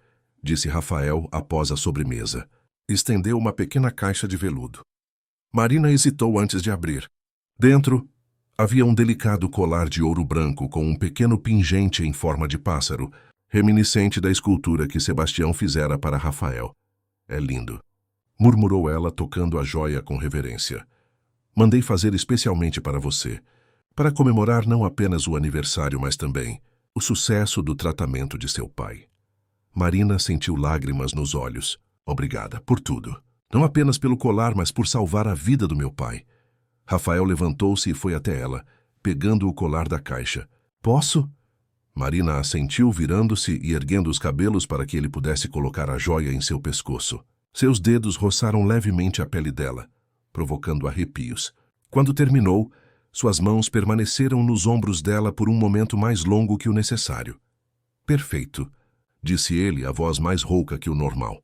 disse Rafael após a sobremesa. Estendeu uma pequena caixa de veludo. Marina hesitou antes de abrir. Dentro, havia um delicado colar de ouro branco com um pequeno pingente em forma de pássaro, reminiscente da escultura que Sebastião fizera para Rafael. É lindo, murmurou ela tocando a joia com reverência. Mandei fazer especialmente para você, para comemorar não apenas o aniversário, mas também o sucesso do tratamento de seu pai. Marina sentiu lágrimas nos olhos. Obrigada por tudo. Não apenas pelo colar, mas por salvar a vida do meu pai. Rafael levantou-se e foi até ela, pegando o colar da caixa. Posso? Marina assentiu, virando-se e erguendo os cabelos para que ele pudesse colocar a joia em seu pescoço. Seus dedos roçaram levemente a pele dela, provocando arrepios. Quando terminou, suas mãos permaneceram nos ombros dela por um momento mais longo que o necessário. Perfeito, disse ele, a voz mais rouca que o normal.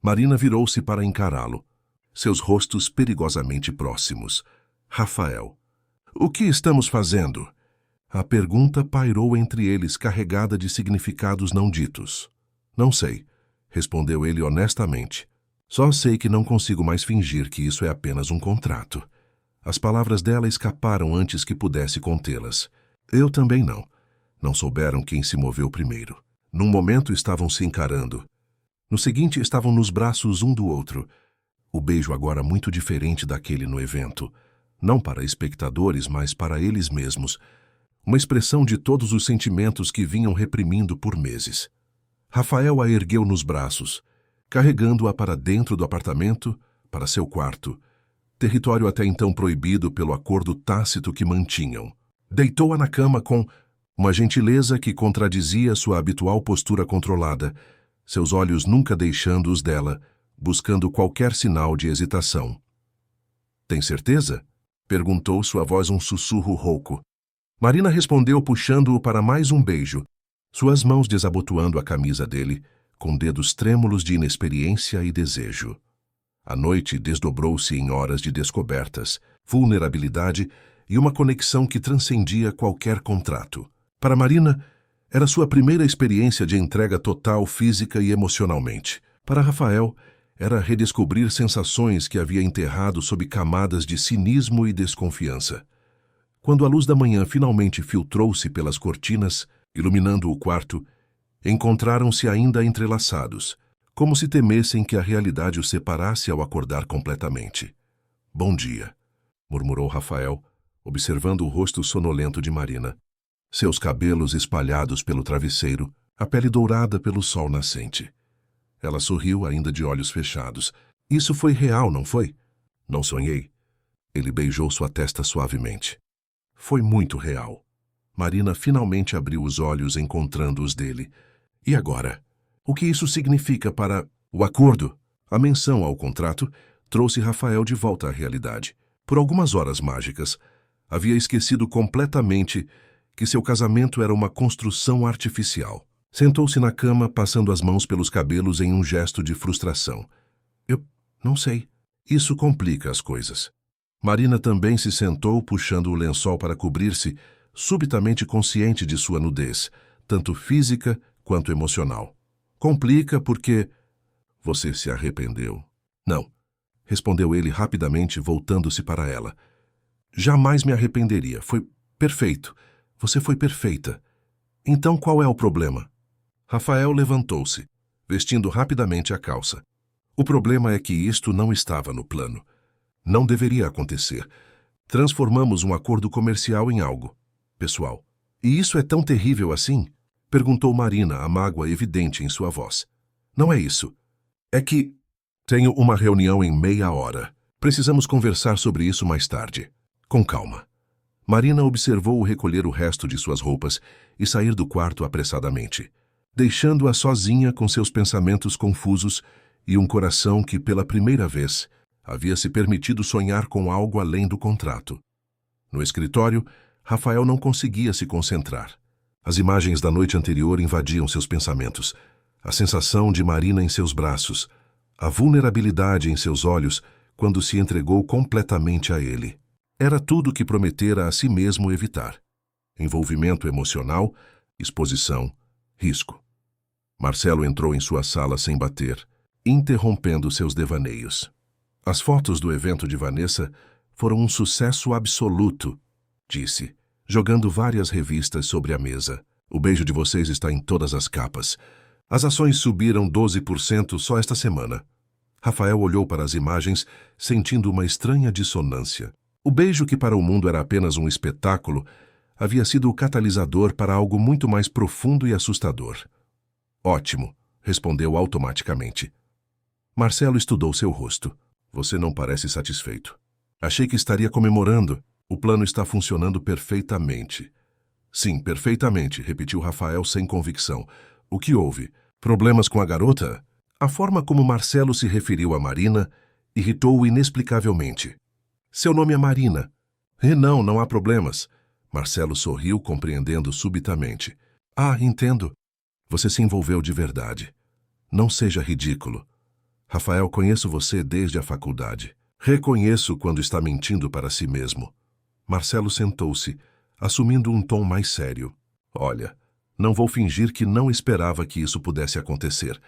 Marina virou-se para encará-lo, seus rostos perigosamente próximos. Rafael. O que estamos fazendo? A pergunta pairou entre eles, carregada de significados não ditos. Não sei, respondeu ele honestamente. Só sei que não consigo mais fingir que isso é apenas um contrato. As palavras dela escaparam antes que pudesse contê-las. Eu também não. Não souberam quem se moveu primeiro. Num momento estavam se encarando. No seguinte estavam nos braços um do outro. O beijo agora muito diferente daquele no evento. Não para espectadores, mas para eles mesmos. Uma expressão de todos os sentimentos que vinham reprimindo por meses. Rafael a ergueu nos braços, carregando-a para dentro do apartamento, para seu quarto, território até então proibido pelo acordo tácito que mantinham. Deitou-a na cama com uma gentileza que contradizia sua habitual postura controlada, seus olhos nunca deixando os dela, buscando qualquer sinal de hesitação. Tem certeza? Perguntou sua voz um sussurro rouco. Marina respondeu puxando-o para mais um beijo, suas mãos desabotoando a camisa dele, com dedos trêmulos de inexperiência e desejo. A noite desdobrou-se em horas de descobertas, vulnerabilidade e uma conexão que transcendia qualquer contrato. Para Marina, era sua primeira experiência de entrega total física e emocionalmente. Para Rafael, era redescobrir sensações que havia enterrado sob camadas de cinismo e desconfiança. Quando a luz da manhã finalmente filtrou-se pelas cortinas, iluminando o quarto, encontraram-se ainda entrelaçados, como se temessem que a realidade os separasse ao acordar completamente. Bom dia, murmurou Rafael, observando o rosto sonolento de Marina. Seus cabelos espalhados pelo travesseiro, a pele dourada pelo sol nascente. Ela sorriu, ainda de olhos fechados. Isso foi real, não foi? Não sonhei. Ele beijou sua testa suavemente. Foi muito real. Marina finalmente abriu os olhos, encontrando os dele. E agora? O que isso significa para o acordo? A menção ao contrato trouxe Rafael de volta à realidade. Por algumas horas mágicas, havia esquecido completamente que seu casamento era uma construção artificial. Sentou-se na cama, passando as mãos pelos cabelos em um gesto de frustração. Eu não sei. Isso complica as coisas. Marina também se sentou, puxando o lençol para cobrir-se, subitamente consciente de sua nudez, tanto física quanto emocional. Complica porque... Você se arrependeu? Não, respondeu ele rapidamente, voltando-se para ela. Jamais me arrependeria. Foi perfeito. Você foi perfeita. Então qual é o problema? Rafael levantou-se, vestindo rapidamente a calça. O problema é que isto não estava no plano. Não deveria acontecer. Transformamos um acordo comercial em algo pessoal. E isso é tão terrível assim? Perguntou Marina, a mágoa evidente em sua voz. Não é isso. É que... Tenho uma reunião em meia hora. Precisamos conversar sobre isso mais tarde. Com calma. Marina observou-o recolher o resto de suas roupas e sair do quarto apressadamente, deixando-a sozinha com seus pensamentos confusos e um coração que, pela primeira vez, havia se permitido sonhar com algo além do contrato. No escritório, Rafael não conseguia se concentrar. As imagens da noite anterior invadiam seus pensamentos. A sensação de Marina em seus braços, a vulnerabilidade em seus olhos quando se entregou completamente a ele. Era tudo o que prometera a si mesmo evitar. Envolvimento emocional, exposição, risco. Marcelo entrou em sua sala sem bater, interrompendo seus devaneios. As fotos do evento de Vanessa foram um sucesso absoluto, disse, jogando várias revistas sobre a mesa. O beijo de vocês está em todas as capas. As ações subiram 12% só esta semana. Rafael olhou para as imagens, sentindo uma estranha dissonância. O beijo, que para o mundo era apenas um espetáculo, havia sido o catalisador para algo muito mais profundo e assustador. Ótimo, respondeu automaticamente. Marcelo estudou seu rosto. Você não parece satisfeito. Achei que estaria comemorando. O plano está funcionando perfeitamente. Sim, perfeitamente, repetiu Rafael sem convicção. O que houve? Problemas com a garota? A forma como Marcelo se referiu a Marina irritou-o inexplicavelmente. Seu nome é Marina. Não há problemas. Marcelo sorriu, compreendendo subitamente. Ah, entendo. Você se envolveu de verdade. Não seja ridículo. Rafael, conheço você desde a faculdade. Reconheço quando está mentindo para si mesmo. Marcelo sentou-se, assumindo um tom mais sério. Olha, não vou fingir que não esperava que isso pudesse acontecer.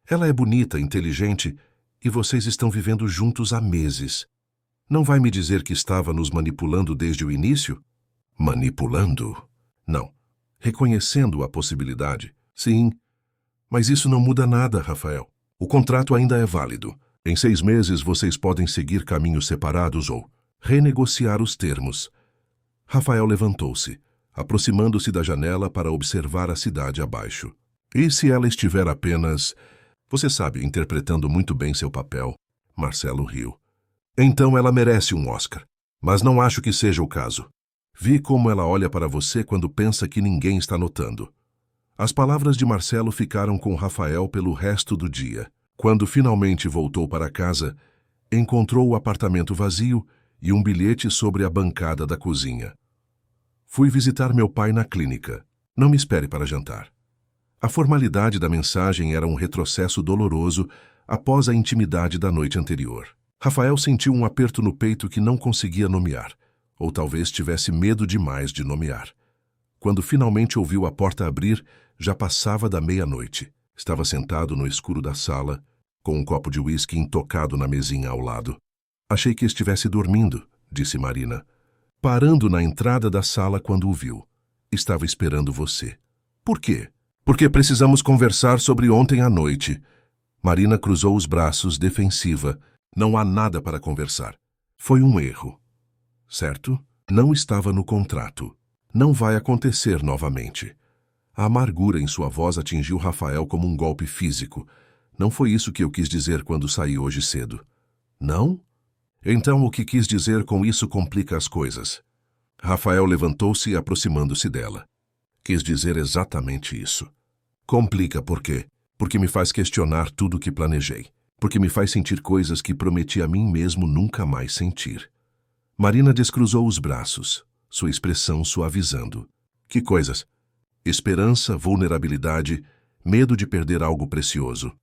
Ela é bonita, inteligente, e vocês estão vivendo juntos há meses. Não vai me dizer que estava nos manipulando desde o início? Manipulando? Não. Reconhecendo a possibilidade. Sim. Mas isso não muda nada, Rafael. O contrato ainda é válido. Em 6 meses vocês podem seguir caminhos separados ou renegociar os termos. Rafael levantou-se, aproximando-se da janela para observar a cidade abaixo. E se ela estiver apenas... Você sabe, interpretando muito bem seu papel. Marcelo riu. Então ela merece um Oscar. Mas não acho que seja o caso. Vi como ela olha para você quando pensa que ninguém está notando. As palavras de Marcelo ficaram com Rafael pelo resto do dia. Quando finalmente voltou para casa, encontrou o apartamento vazio e um bilhete sobre a bancada da cozinha. Fui visitar meu pai na clínica. Não me espere para jantar. A formalidade da mensagem era um retrocesso doloroso após a intimidade da noite anterior. Rafael sentiu um aperto no peito que não conseguia nomear, ou talvez tivesse medo demais de nomear. Quando finalmente ouviu a porta abrir, já passava da meia-noite. Estava sentado no escuro da sala, com um copo de uísque intocado na mesinha ao lado. Achei que estivesse dormindo, disse Marina, parando na entrada da sala quando o viu. Estava esperando você. Por quê? Porque precisamos conversar sobre ontem à noite. Marina cruzou os braços, defensiva. Não há nada para conversar. Foi um erro. Certo? Não estava no contrato. Não vai acontecer novamente. A amargura em sua voz atingiu Rafael como um golpe físico. Não foi isso que eu quis dizer quando saí hoje cedo. Não? Então o que quis dizer com isso complica as coisas. Rafael levantou-se, aproximando-se dela. Quis dizer exatamente isso. Complica por quê? Porque me faz questionar tudo o que planejei. Porque me faz sentir coisas que prometi a mim mesmo nunca mais sentir. Marina descruzou os braços, sua expressão suavizando. Que coisas? Esperança, vulnerabilidade, medo de perder algo precioso.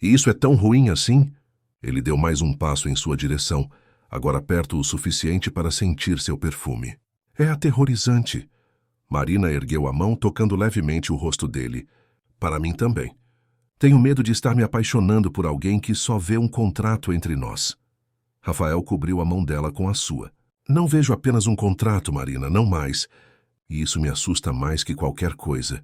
E isso é tão ruim assim? Ele deu mais um passo em sua direção, agora perto o suficiente para sentir seu perfume. É aterrorizante. Marina ergueu a mão, tocando levemente o rosto dele. Para mim também. Tenho medo de estar me apaixonando por alguém que só vê um contrato entre nós. Rafael cobriu a mão dela com a sua. Não vejo apenas um contrato, Marina, não mais. E isso me assusta mais que qualquer coisa.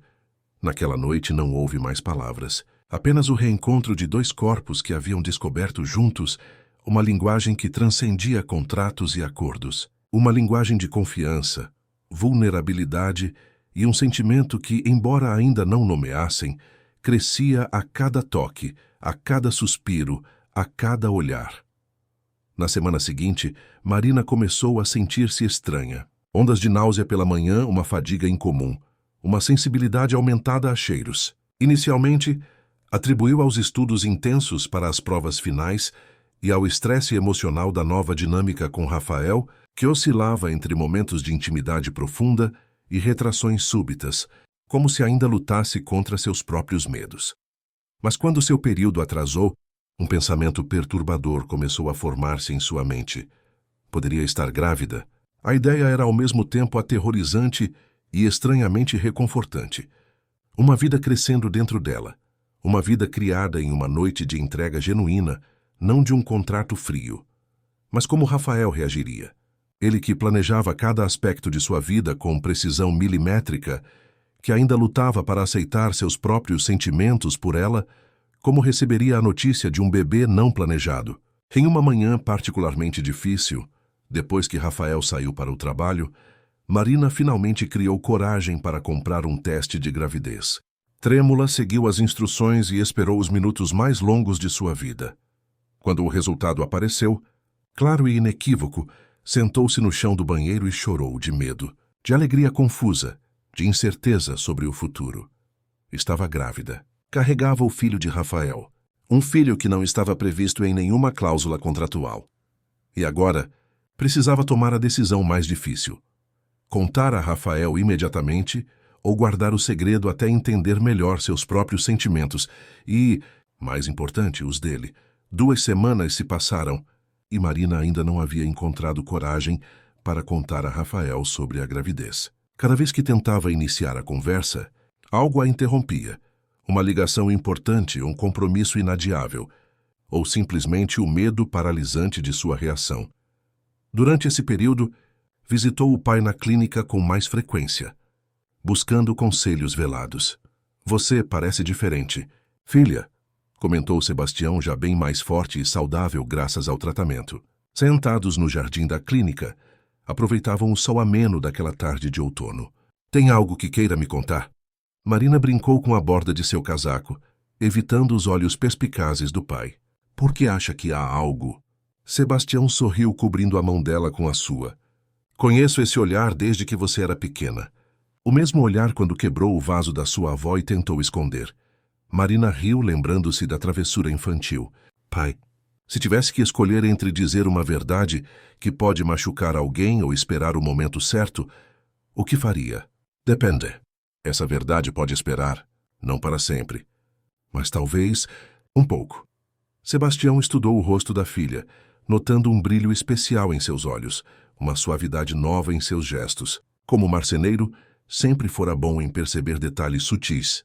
Naquela noite não houve mais palavras. Apenas o reencontro de dois corpos que haviam descoberto juntos uma linguagem que transcendia contratos e acordos. Uma linguagem de confiança, vulnerabilidade e um sentimento que, embora ainda não nomeassem, crescia a cada toque, a cada suspiro, a cada olhar. Na semana seguinte, Marina começou a sentir-se estranha. Ondas de náusea pela manhã, uma fadiga incomum, uma sensibilidade aumentada a cheiros. Inicialmente, atribuiu aos estudos intensos para as provas finais e ao estresse emocional da nova dinâmica com Rafael, que oscilava entre momentos de intimidade profunda e retrações súbitas, como se ainda lutasse contra seus próprios medos. Mas quando seu período atrasou, um pensamento perturbador começou a formar-se em sua mente. Poderia estar grávida. A ideia era ao mesmo tempo aterrorizante e estranhamente reconfortante. Uma vida crescendo dentro dela. Uma vida criada em uma noite de entrega genuína, não de um contrato frio. Mas como Rafael reagiria? Ele que planejava cada aspecto de sua vida com precisão milimétrica, que ainda lutava para aceitar seus próprios sentimentos por ela, como receberia a notícia de um bebê não planejado? Em uma manhã particularmente difícil, depois que Rafael saiu para o trabalho, Marina finalmente criou coragem para comprar um teste de gravidez. Trêmula, seguiu as instruções e esperou os minutos mais longos de sua vida. Quando o resultado apareceu, claro e inequívoco, sentou-se no chão do banheiro e chorou de medo, de alegria confusa, de incerteza sobre o futuro. Estava grávida. Carregava o filho de Rafael, um filho que não estava previsto em nenhuma cláusula contratual. E agora, precisava tomar a decisão mais difícil. Contar a Rafael imediatamente ou guardar o segredo até entender melhor seus próprios sentimentos e, mais importante, os dele. 2 semanas se passaram e Marina ainda não havia encontrado coragem para contar a Rafael sobre a gravidez. Cada vez que tentava iniciar a conversa, algo a interrompia. Uma ligação importante, um compromisso inadiável, ou simplesmente o medo paralisante de sua reação. Durante esse período, visitou o pai na clínica com mais frequência, buscando conselhos velados. Você parece diferente. Filha, comentou Sebastião, já bem mais forte e saudável graças ao tratamento. Sentados no jardim da clínica, aproveitavam o sol ameno daquela tarde de outono. Tem algo que queira me contar? Marina brincou com a borda de seu casaco, evitando os olhos perspicazes do pai. Por que acha que há algo? Sebastião sorriu, cobrindo a mão dela com a sua. Conheço esse olhar desde que você era pequena. O mesmo olhar quando quebrou o vaso da sua avó e tentou esconder. Marina riu, lembrando-se da travessura infantil. Pai, se tivesse que escolher entre dizer uma verdade que pode machucar alguém ou esperar o momento certo, o que faria? Depende. Essa verdade pode esperar, não para sempre, mas talvez um pouco. Sebastião estudou o rosto da filha, notando um brilho especial em seus olhos, uma suavidade nova em seus gestos. Como marceneiro, sempre fora bom em perceber detalhes sutis.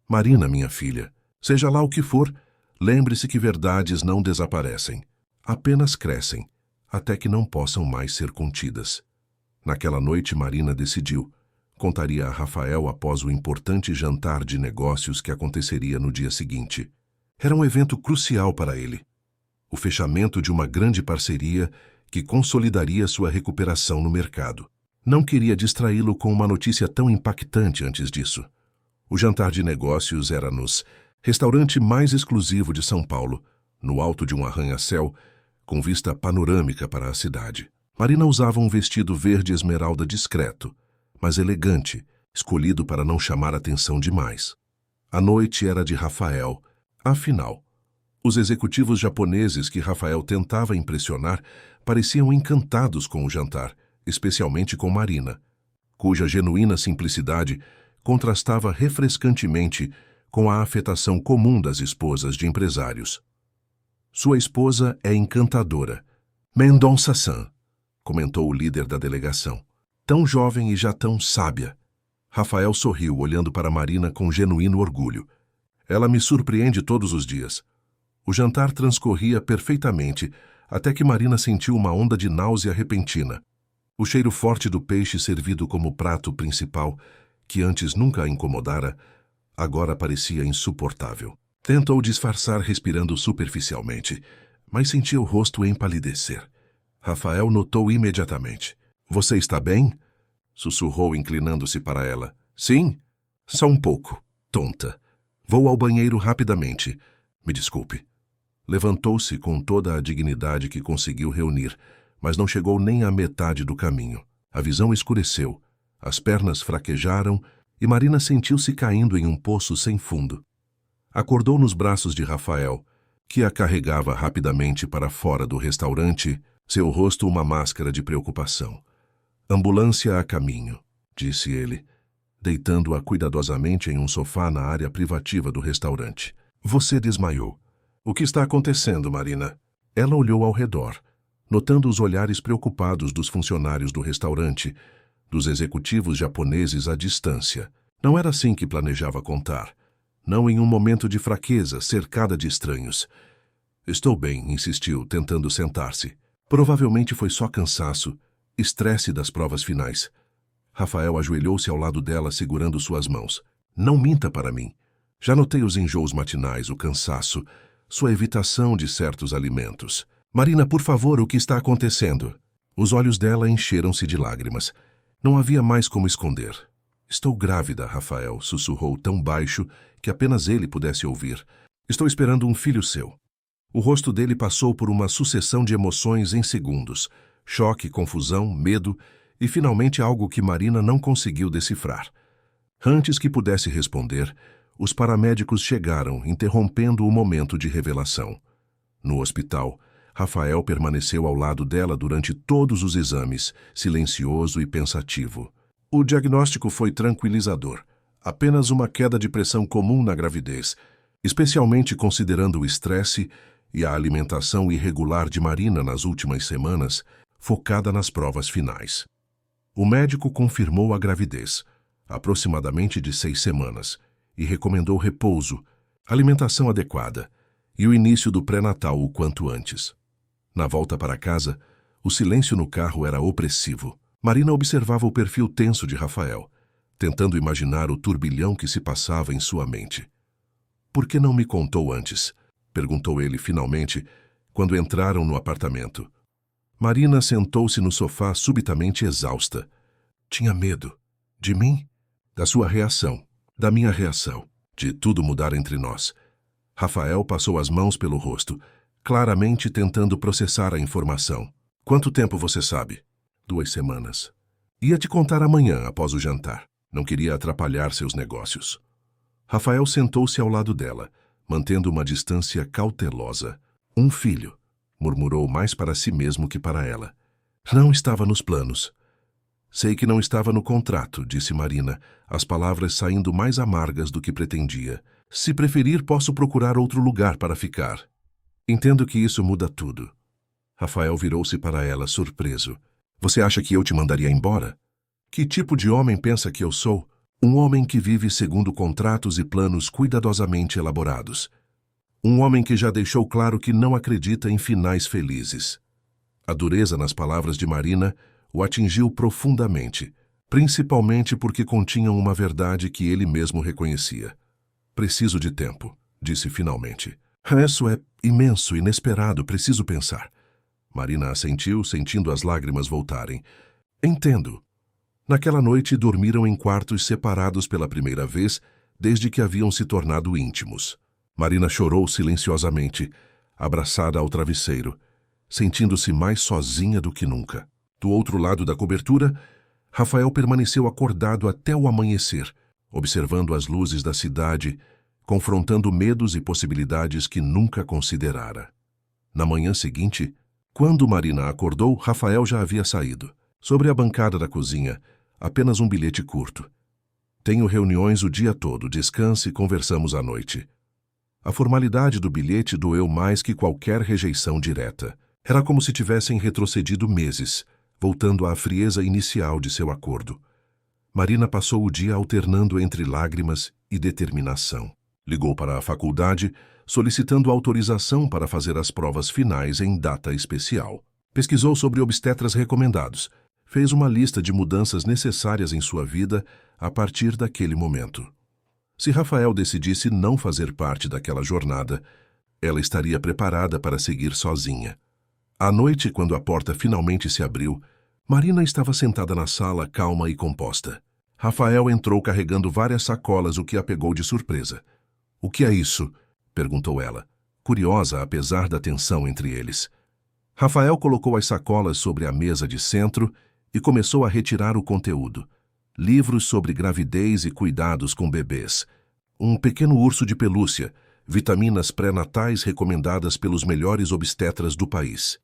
Marina, minha filha, seja lá o que for, lembre-se que verdades não desaparecem, apenas crescem, até que não possam mais ser contidas. Naquela noite, Marina decidiu. Contaria a Rafael após o importante jantar de negócios que aconteceria no dia seguinte. Era um evento crucial para ele. O fechamento de uma grande parceria que consolidaria sua recuperação no mercado. Não queria distraí-lo com uma notícia tão impactante antes disso. O jantar de negócios era nos restaurante mais exclusivo de São Paulo, no alto de um arranha-céu, com vista panorâmica para a cidade. Marina usava um vestido verde esmeralda discreto, mas elegante, escolhido para não chamar atenção demais. A noite era de Rafael. Afinal, os executivos japoneses que Rafael tentava impressionar pareciam encantados com o jantar, especialmente com Marina, cuja genuína simplicidade contrastava refrescantemente com a afetação comum das esposas de empresários. Sua esposa é encantadora, Mendonça-san, comentou o líder da delegação. Tão jovem e já tão sábia. Rafael sorriu, olhando para Marina com genuíno orgulho. Ela me surpreende todos os dias. O jantar transcorria perfeitamente, até que Marina sentiu uma onda de náusea repentina. O cheiro forte do peixe servido como prato principal, que antes nunca a incomodara, agora parecia insuportável. Tentou disfarçar respirando superficialmente, mas sentia o rosto empalidecer. Rafael notou imediatamente. Você está bem? Sussurrou, inclinando-se para ela. Sim, só um pouco. Tonta. Vou ao banheiro rapidamente. Me desculpe. Levantou-se com toda a dignidade que conseguiu reunir, mas não chegou nem à metade do caminho. A visão escureceu, as pernas fraquejaram e Marina sentiu-se caindo em um poço sem fundo. Acordou nos braços de Rafael, que a carregava rapidamente para fora do restaurante, seu rosto uma máscara de preocupação. Ambulância a caminho, disse ele, deitando-a cuidadosamente em um sofá na área privativa do restaurante. Você desmaiou. O que está acontecendo, Marina? Ela olhou ao redor, notando os olhares preocupados dos funcionários do restaurante, dos executivos japoneses à distância. Não era assim que planejava contar. Não em um momento de fraqueza, cercada de estranhos. Estou bem, insistiu, tentando sentar-se. Provavelmente foi só cansaço, estresse das provas finais. Rafael ajoelhou-se ao lado dela, segurando suas mãos. Não minta para mim. Já notei os enjoos matinais, o cansaço, sua evitação de certos alimentos. Marina, por favor, o que está acontecendo? Os olhos dela encheram-se de lágrimas. Não havia mais como esconder. Estou grávida, Rafael, sussurrou tão baixo que apenas ele pudesse ouvir. Estou esperando um filho seu. O rosto dele passou por uma sucessão de emoções em segundos. Choque, confusão, medo e, finalmente, algo que Marina não conseguiu decifrar. Antes que pudesse responder, os paramédicos chegaram, interrompendo o momento de revelação. No hospital, Rafael permaneceu ao lado dela durante todos os exames, silencioso e pensativo. O diagnóstico foi tranquilizador. Apenas uma queda de pressão comum na gravidez, especialmente considerando o estresse e a alimentação irregular de Marina nas últimas semanas, focada nas provas finais. O médico confirmou a gravidez, aproximadamente de 6 semanas, e recomendou repouso, alimentação adequada e o início do pré-natal o quanto antes. Na volta para casa, o silêncio no carro era opressivo. Marina observava o perfil tenso de Rafael, tentando imaginar o turbilhão que se passava em sua mente. Por que não me contou antes? Perguntou ele finalmente, quando entraram no apartamento. Marina sentou-se no sofá subitamente exausta. Tinha medo. De mim? Da sua reação. Da minha reação. De tudo mudar entre nós. Rafael passou as mãos pelo rosto, claramente tentando processar a informação. Quanto tempo você sabe? 2 semanas. Ia te contar amanhã, após o jantar. Não queria atrapalhar seus negócios. Rafael sentou-se ao lado dela, mantendo uma distância cautelosa. Um filho, murmurou mais para si mesmo que para ela. Não estava nos planos. Sei que não estava no contrato, disse Marina, as palavras saindo mais amargas do que pretendia. Se preferir, posso procurar outro lugar para ficar. Entendo que isso muda tudo. Rafael virou-se para ela, surpreso. Você acha que eu te mandaria embora? Que tipo de homem pensa que eu sou? Um homem que vive segundo contratos e planos cuidadosamente elaborados. Um homem que já deixou claro que não acredita em finais felizes. A dureza nas palavras de Marina o atingiu profundamente, principalmente porque continham uma verdade que ele mesmo reconhecia. Preciso de tempo, disse finalmente. Isso é imenso, inesperado, preciso pensar. Marina assentiu, sentindo as lágrimas voltarem. Entendo. Naquela noite dormiram em quartos separados pela primeira vez desde que haviam se tornado íntimos. Marina chorou silenciosamente, abraçada ao travesseiro, sentindo-se mais sozinha do que nunca. Do outro lado da cobertura, Rafael permaneceu acordado até o amanhecer, observando as luzes da cidade, confrontando medos e possibilidades que nunca considerara. Na manhã seguinte, quando Marina acordou, Rafael já havia saído. Sobre a bancada da cozinha, apenas um bilhete curto. Tenho reuniões o dia todo, descanse e conversamos à noite. A formalidade do bilhete doeu mais que qualquer rejeição direta. Era como se tivessem retrocedido meses, voltando à frieza inicial de seu acordo. Marina passou o dia alternando entre lágrimas e determinação. Ligou para a faculdade, solicitando autorização para fazer as provas finais em data especial. Pesquisou sobre obstetras recomendados. Fez uma lista de mudanças necessárias em sua vida a partir daquele momento. Se Rafael decidisse não fazer parte daquela jornada, ela estaria preparada para seguir sozinha. À noite, quando a porta finalmente se abriu, Marina estava sentada na sala, calma e composta. Rafael entrou carregando várias sacolas, o que a pegou de surpresa. — O que é isso? Perguntou ela, curiosa apesar da tensão entre eles. Rafael colocou as sacolas sobre a mesa de centro e começou a retirar o conteúdo. Livros sobre gravidez e cuidados com bebês. Um pequeno urso de pelúcia, vitaminas pré-natais recomendadas pelos melhores obstetras do país.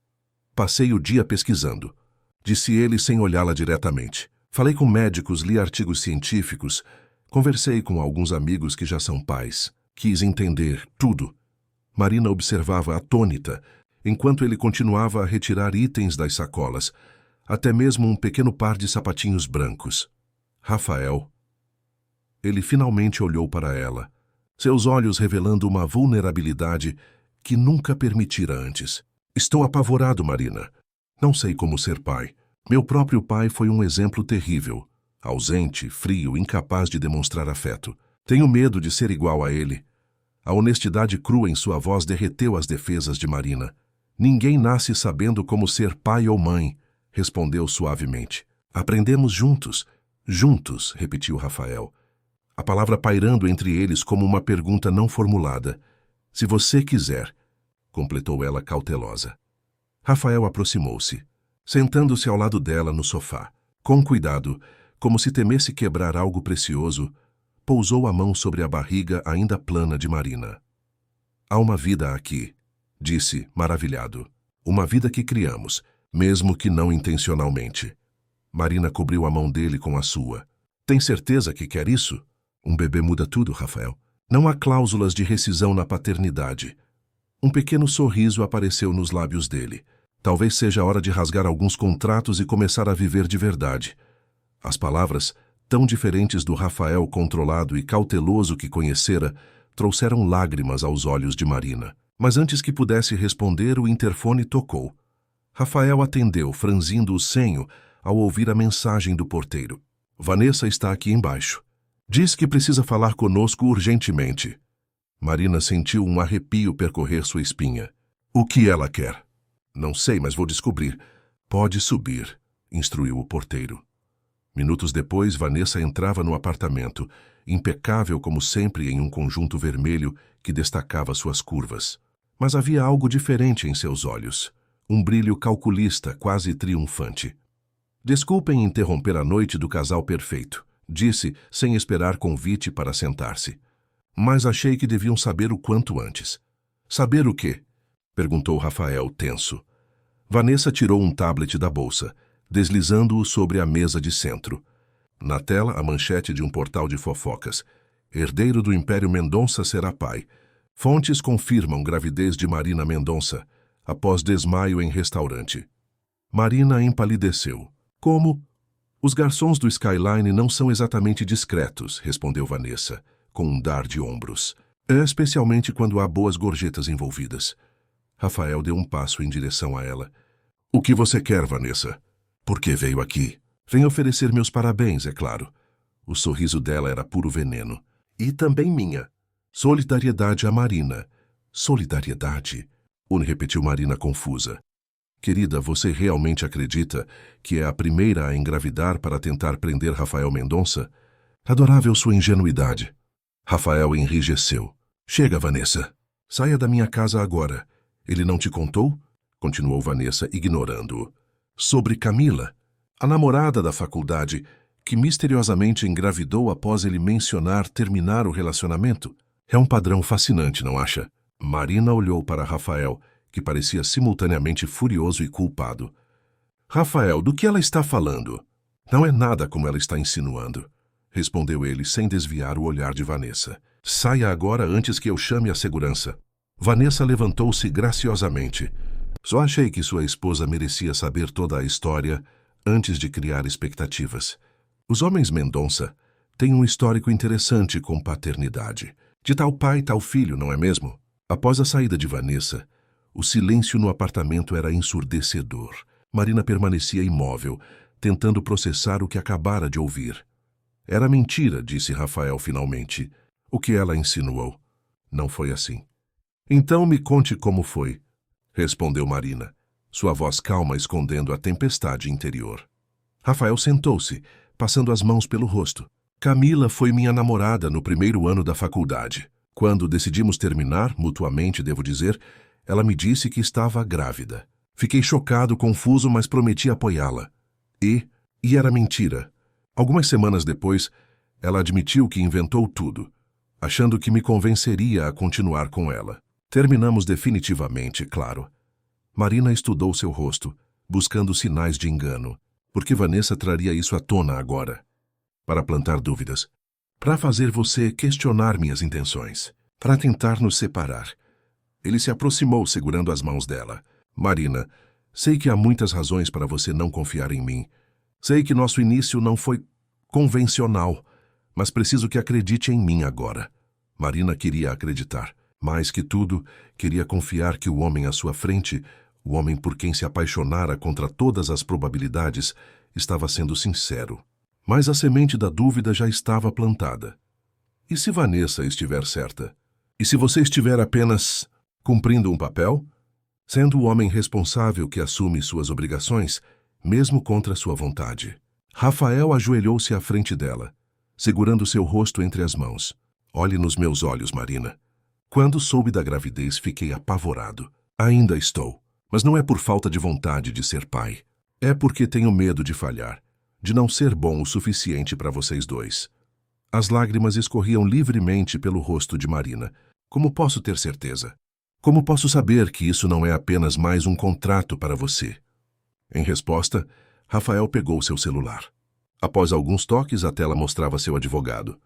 Passei o dia pesquisando, disse ele sem olhá-la diretamente. Falei com médicos, li artigos científicos, conversei com alguns amigos que já são pais. Quis entender tudo. Marina observava atônita, enquanto ele continuava a retirar itens das sacolas, até mesmo um pequeno par de sapatinhos brancos. Rafael. Ele finalmente olhou para ela, seus olhos revelando uma vulnerabilidade que nunca permitira antes. Estou apavorado, Marina. Não sei como ser pai. Meu próprio pai foi um exemplo terrível. Ausente, frio, incapaz de demonstrar afeto. Tenho medo de ser igual a ele. A honestidade crua em sua voz derreteu as defesas de Marina. Ninguém nasce sabendo como ser pai ou mãe, respondeu suavemente. Aprendemos juntos. Juntos, repetiu Rafael. A palavra pairando entre eles como uma pergunta não formulada. Se você quiser, completou ela cautelosa. Rafael aproximou-se, sentando-se ao lado dela no sofá. Com cuidado, como se temesse quebrar algo precioso, pousou a mão sobre a barriga ainda plana de Marina. Há uma vida aqui, disse, maravilhado. Uma vida que criamos, mesmo que não intencionalmente. Marina cobriu a mão dele com a sua. Tem certeza que quer isso? Um bebê muda tudo, Rafael. Não há cláusulas de rescisão na paternidade. Um pequeno sorriso apareceu nos lábios dele. Talvez seja a hora de rasgar alguns contratos e começar a viver de verdade. As palavras, tão diferentes do Rafael controlado e cauteloso que conhecera, trouxeram lágrimas aos olhos de Marina. Mas antes que pudesse responder, o interfone tocou. Rafael atendeu, franzindo o senho, ao ouvir a mensagem do porteiro. Vanessa está aqui embaixo. Diz que precisa falar conosco urgentemente. Marina sentiu um arrepio percorrer sua espinha. O que ela quer? Não sei, mas vou descobrir. Pode subir, instruiu o porteiro. Minutos depois, Vanessa entrava no apartamento, impecável como sempre em um conjunto vermelho que destacava suas curvas. Mas havia algo diferente em seus olhos. Um brilho calculista, quase triunfante. Desculpem interromper a noite do casal perfeito, disse, sem esperar convite para sentar-se. mas achei que deviam saber o quanto antes. Saber o quê? Perguntou Rafael, tenso. Vanessa tirou um tablet da bolsa, deslizando-o sobre a mesa de centro. Na tela, a manchete de um portal de fofocas. Herdeiro do Império Mendonça será pai. Fontes confirmam gravidez de Marina Mendonça, após desmaio em restaurante. Marina empalideceu. Como? Os garçons do Skyline não são exatamente discretos, respondeu Vanessa, com um dar de ombros. Especialmente quando há boas gorjetas envolvidas. Rafael deu um passo em direção a ela. O que você quer, Vanessa? Por que veio aqui? Venho oferecer meus parabéns, é claro. O sorriso dela era puro veneno. E também minha. Solidariedade a Marina. Solidariedade? Uni repetiu Marina confusa. Querida, você realmente acredita que é a primeira a engravidar para tentar prender Rafael Mendonça? Adorável sua ingenuidade. Rafael enrijeceu. Chega, Vanessa. Saia da minha casa agora. Ele não te contou? Continuou Vanessa, ignorando-o. Sobre Camila, a namorada da faculdade, que misteriosamente engravidou após ele mencionar terminar o relacionamento? É um padrão fascinante, não acha? Marina olhou para Rafael, que parecia simultaneamente furioso e culpado. Rafael, do que ela está falando? Não é nada como ela está insinuando, respondeu ele sem desviar o olhar de Vanessa. Saia agora antes que eu chame a segurança. Vanessa levantou-se graciosamente. Só achei que sua esposa merecia saber toda a história antes de criar expectativas. Os homens Mendonça têm um histórico interessante com paternidade. De tal pai, tal filho, não é mesmo? Após a saída de Vanessa, o silêncio no apartamento era ensurdecedor. Marina permanecia imóvel, tentando processar o que acabara de ouvir. Era mentira, disse Rafael finalmente. O que ela insinuou. Não foi assim. Então me conte como foi, respondeu Marina, sua voz calma escondendo a tempestade interior. Rafael sentou-se, passando as mãos pelo rosto. Camila foi minha namorada no primeiro ano da faculdade. Quando decidimos terminar, mutuamente, devo dizer, ela me disse que estava grávida. Fiquei chocado, confuso, mas prometi apoiá-la. E era mentira. Algumas semanas depois, ela admitiu que inventou tudo, achando que me convenceria a continuar com ela. Terminamos definitivamente, claro. Marina estudou seu rosto, buscando sinais de engano. Por que Vanessa traria isso à tona agora? Para plantar dúvidas. Para fazer você questionar minhas intenções. Para tentar nos separar. Ele se aproximou, segurando as mãos dela. Marina, sei que há muitas razões para você não confiar em mim. Sei que nosso início não foi convencional, mas preciso que acredite em mim agora. Marina queria acreditar. Mais que tudo, queria confiar que o homem à sua frente, o homem por quem se apaixonara contra todas as probabilidades, estava sendo sincero. Mas a semente da dúvida já estava plantada. E se Vanessa estiver certa? E se você estiver apenas cumprindo um papel? Sendo o homem responsável que assume suas obrigações, mesmo contra sua vontade. Rafael ajoelhou-se à frente dela, segurando seu rosto entre as mãos. Olhe nos meus olhos, Marina. Quando soube da gravidez, fiquei apavorado. Ainda estou. Mas não é por falta de vontade de ser pai. É porque tenho medo de falhar, de não ser bom o suficiente para vocês dois. As lágrimas escorriam livremente pelo rosto de Marina. Como posso ter certeza? Como posso saber que isso não é apenas mais um contrato para você? Em resposta, Rafael pegou seu celular. Após alguns toques, a tela mostrava seu advogado.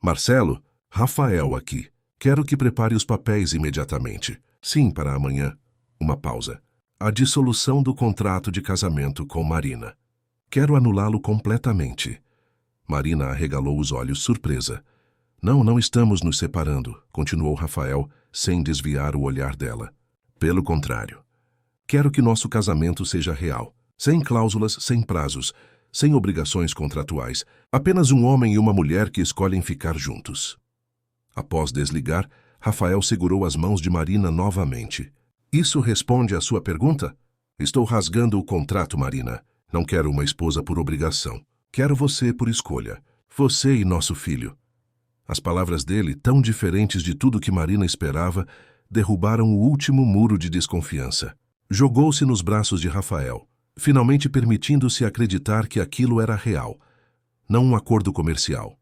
Marcelo, Rafael aqui. Quero que prepare os papéis imediatamente. Sim, para amanhã. Uma pausa. A dissolução do contrato de casamento com Marina. Quero anulá-lo completamente. Marina arregalou os olhos, surpresa. Não estamos nos separando, continuou Rafael, sem desviar o olhar dela. Pelo contrário. Quero que nosso casamento seja real, sem cláusulas, sem prazos, sem obrigações contratuais. Apenas um homem e uma mulher que escolhem ficar juntos. Após desligar, Rafael segurou as mãos de Marina novamente. Isso responde à sua pergunta? Estou rasgando o contrato, Marina. Não quero uma esposa por obrigação. Quero você por escolha. Você e nosso filho. As palavras dele, tão diferentes de tudo que Marina esperava, derrubaram o último muro de desconfiança. Jogou-se nos braços de Rafael, finalmente permitindo-se acreditar que aquilo era real. Não um acordo comercial.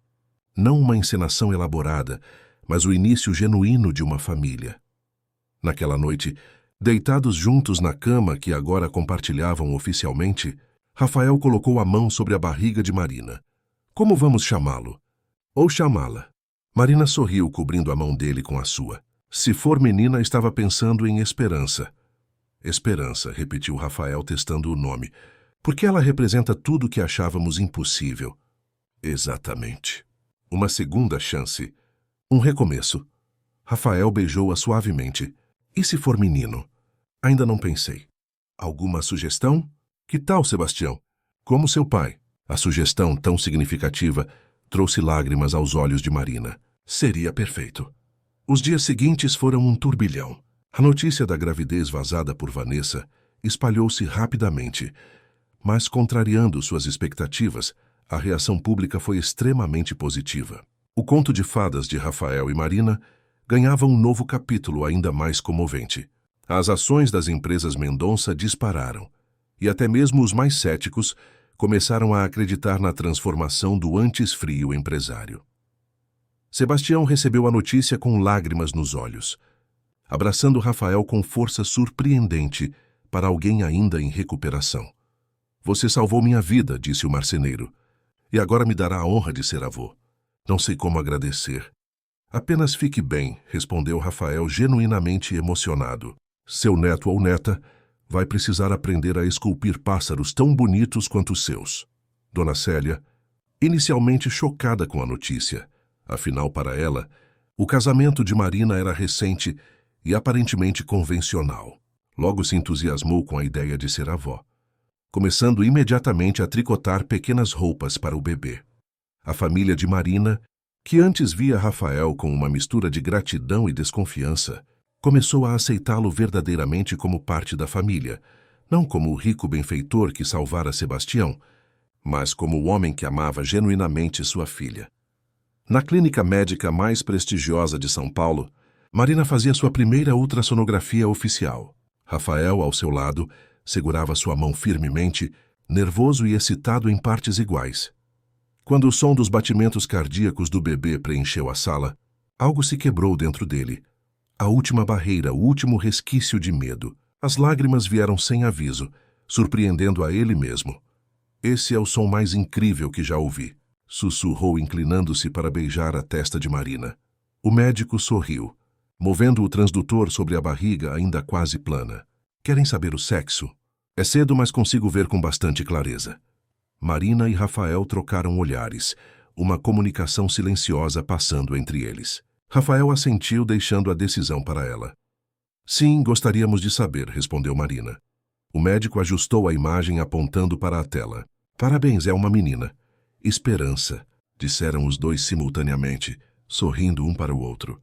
Não uma encenação elaborada, mas o início genuíno de uma família. Naquela noite, deitados juntos na cama que agora compartilhavam oficialmente, Rafael colocou a mão sobre a barriga de Marina. Como vamos chamá-lo? Ou chamá-la? Marina sorriu, cobrindo a mão dele com a sua. Se for menina, estava pensando em Esperança. Esperança, repetiu Rafael, testando o nome. Porque ela representa tudo que achávamos impossível. Exatamente. Uma segunda chance. Um recomeço. Rafael beijou-a suavemente. E se for menino? Ainda não pensei. Alguma sugestão? Que tal, Sebastião? Como seu pai. A sugestão, tão significativa, trouxe lágrimas aos olhos de Marina. Seria perfeito. Os dias seguintes foram um turbilhão. A notícia da gravidez vazada por Vanessa espalhou-se rapidamente, mas, contrariando suas expectativas, a reação pública foi extremamente positiva. O conto de fadas de Rafael e Marina ganhava um novo capítulo ainda mais comovente. As ações das empresas Mendonça dispararam, e até mesmo os mais céticos começaram a acreditar na transformação do antes frio empresário. Sebastião recebeu a notícia com lágrimas nos olhos, abraçando Rafael com força surpreendente para alguém ainda em recuperação. Você salvou minha vida, disse o marceneiro, e agora me dará a honra de ser avô. Não sei como agradecer. Apenas fique bem, respondeu Rafael genuinamente emocionado. Seu neto ou neta vai precisar aprender a esculpir pássaros tão bonitos quanto os seus. Dona Célia, inicialmente chocada com a notícia, afinal para ela, o casamento de Marina era recente e aparentemente convencional. Logo se entusiasmou com a ideia de ser avó, começando imediatamente a tricotar pequenas roupas para o bebê. A família de Marina, que antes via Rafael com uma mistura de gratidão e desconfiança, começou a aceitá-lo verdadeiramente como parte da família, não como o rico benfeitor que salvara Sebastião, mas como o homem que amava genuinamente sua filha. Na clínica médica mais prestigiosa de São Paulo, Marina fazia sua primeira ultrassonografia oficial. Rafael, ao seu lado, segurava sua mão firmemente, nervoso e excitado em partes iguais. Quando o som dos batimentos cardíacos do bebê preencheu a sala, algo se quebrou dentro dele. A última barreira, o último resquício de medo. As lágrimas vieram sem aviso, surpreendendo a ele mesmo. Esse é o som mais incrível que já ouvi, sussurrou inclinando-se para beijar a testa de Marina. O médico sorriu, movendo o transdutor sobre a barriga ainda quase plana. Querem saber o sexo? É cedo, mas consigo ver com bastante clareza. Marina e Rafael trocaram olhares, uma comunicação silenciosa passando entre eles. Rafael assentiu, deixando a decisão para ela. Sim, gostaríamos de saber, respondeu Marina. O médico ajustou a imagem apontando para a tela. Parabéns, é uma menina. Esperança, disseram os dois simultaneamente, sorrindo um para o outro.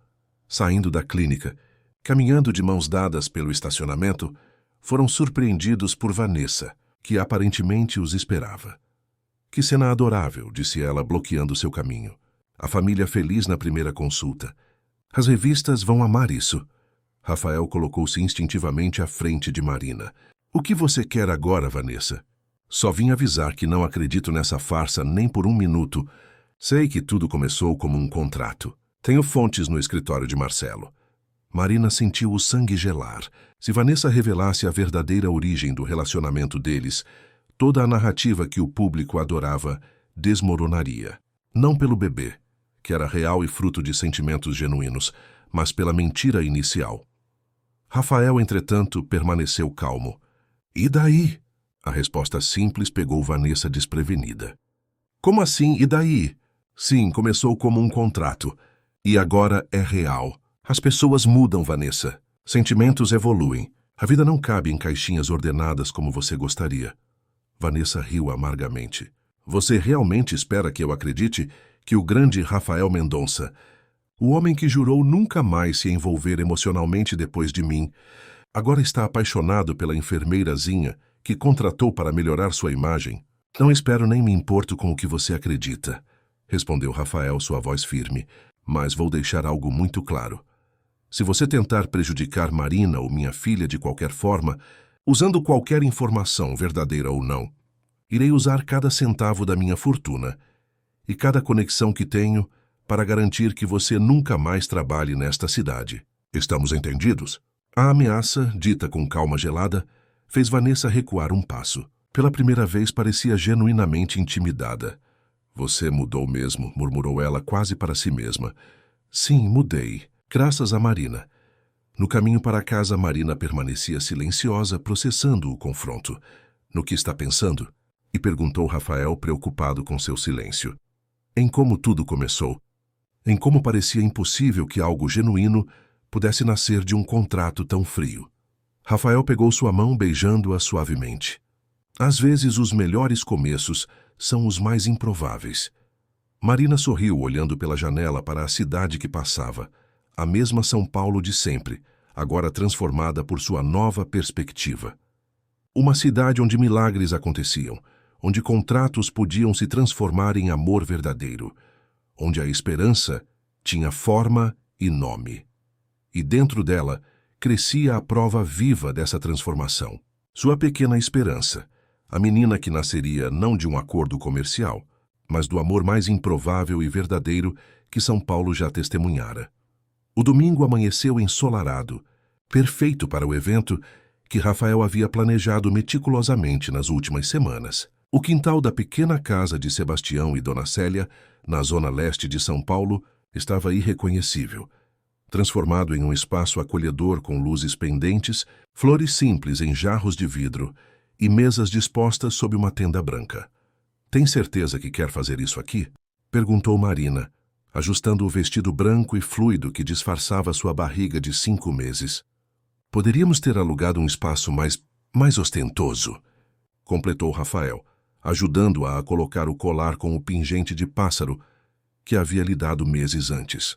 Saindo da clínica, caminhando de mãos dadas pelo estacionamento, foram surpreendidos por Vanessa, que aparentemente os esperava. Que cena adorável, disse ela, bloqueando seu caminho. A família feliz na primeira consulta. As revistas vão amar isso. Rafael colocou-se instintivamente à frente de Marina. O que você quer agora, Vanessa? Só vim avisar que não acredito nessa farsa nem por um minuto. Sei que tudo começou como um contrato. Tenho fontes no escritório de Marcelo. Marina sentiu o sangue gelar. Se Vanessa revelasse a verdadeira origem do relacionamento deles, toda a narrativa que o público adorava desmoronaria. Não pelo bebê, que era real e fruto de sentimentos genuínos, mas pela mentira inicial. Rafael, entretanto, permaneceu calmo. E daí? A resposta simples pegou Vanessa desprevenida. Como assim, e daí? Sim, começou como um contrato. E agora é real. As pessoas mudam, Vanessa. Sentimentos evoluem. A vida não cabe em caixinhas ordenadas como você gostaria. Vanessa riu amargamente. Você realmente espera que eu acredite que o grande Rafael Mendonça, o homem que jurou nunca mais se envolver emocionalmente depois de mim, agora está apaixonado pela enfermeirazinha que contratou para melhorar sua imagem? Não espero nem me importo com o que você acredita, respondeu Rafael, sua voz firme, mas vou deixar algo muito claro. Se você tentar prejudicar Marina ou minha filha de qualquer forma, usando qualquer informação, verdadeira ou não, irei usar cada centavo da minha fortuna e cada conexão que tenho para garantir que você nunca mais trabalhe nesta cidade. Estamos entendidos? A ameaça, dita com calma gelada, fez Vanessa recuar um passo. Pela primeira vez parecia genuinamente intimidada. Você mudou mesmo, murmurou ela quase para si mesma. Sim, mudei, graças a Marina. No caminho para casa, Marina permanecia silenciosa, processando o confronto. No que está pensando? E perguntou Rafael, preocupado com seu silêncio. Em como tudo começou. Em como parecia impossível que algo genuíno pudesse nascer de um contrato tão frio. Rafael pegou sua mão, beijando-a suavemente. Às vezes, os melhores começos são os mais improváveis. Marina sorriu, olhando pela janela para a cidade que passava. A mesma São Paulo de sempre, agora transformada por sua nova perspectiva. Uma cidade onde milagres aconteciam, onde contratos podiam se transformar em amor verdadeiro, onde a esperança tinha forma e nome. E dentro dela crescia a prova viva dessa transformação. Sua pequena esperança, a menina que nasceria não de um acordo comercial, mas do amor mais improvável e verdadeiro que São Paulo já testemunhara. O domingo amanheceu ensolarado, perfeito para o evento que Rafael havia planejado meticulosamente nas últimas semanas. O quintal da pequena casa de Sebastião e Dona Célia, na zona leste de São Paulo, estava irreconhecível, transformado em um espaço acolhedor com luzes pendentes, flores simples em jarros de vidro e mesas dispostas sob uma tenda branca. Tem certeza que quer fazer isso aqui? Perguntou Marina, ajustando o vestido branco e fluido que disfarçava sua barriga de 5 meses. Poderíamos ter alugado um espaço mais ostentoso, completou Rafael, ajudando-a a colocar o colar com o pingente de pássaro que havia lhe dado meses antes.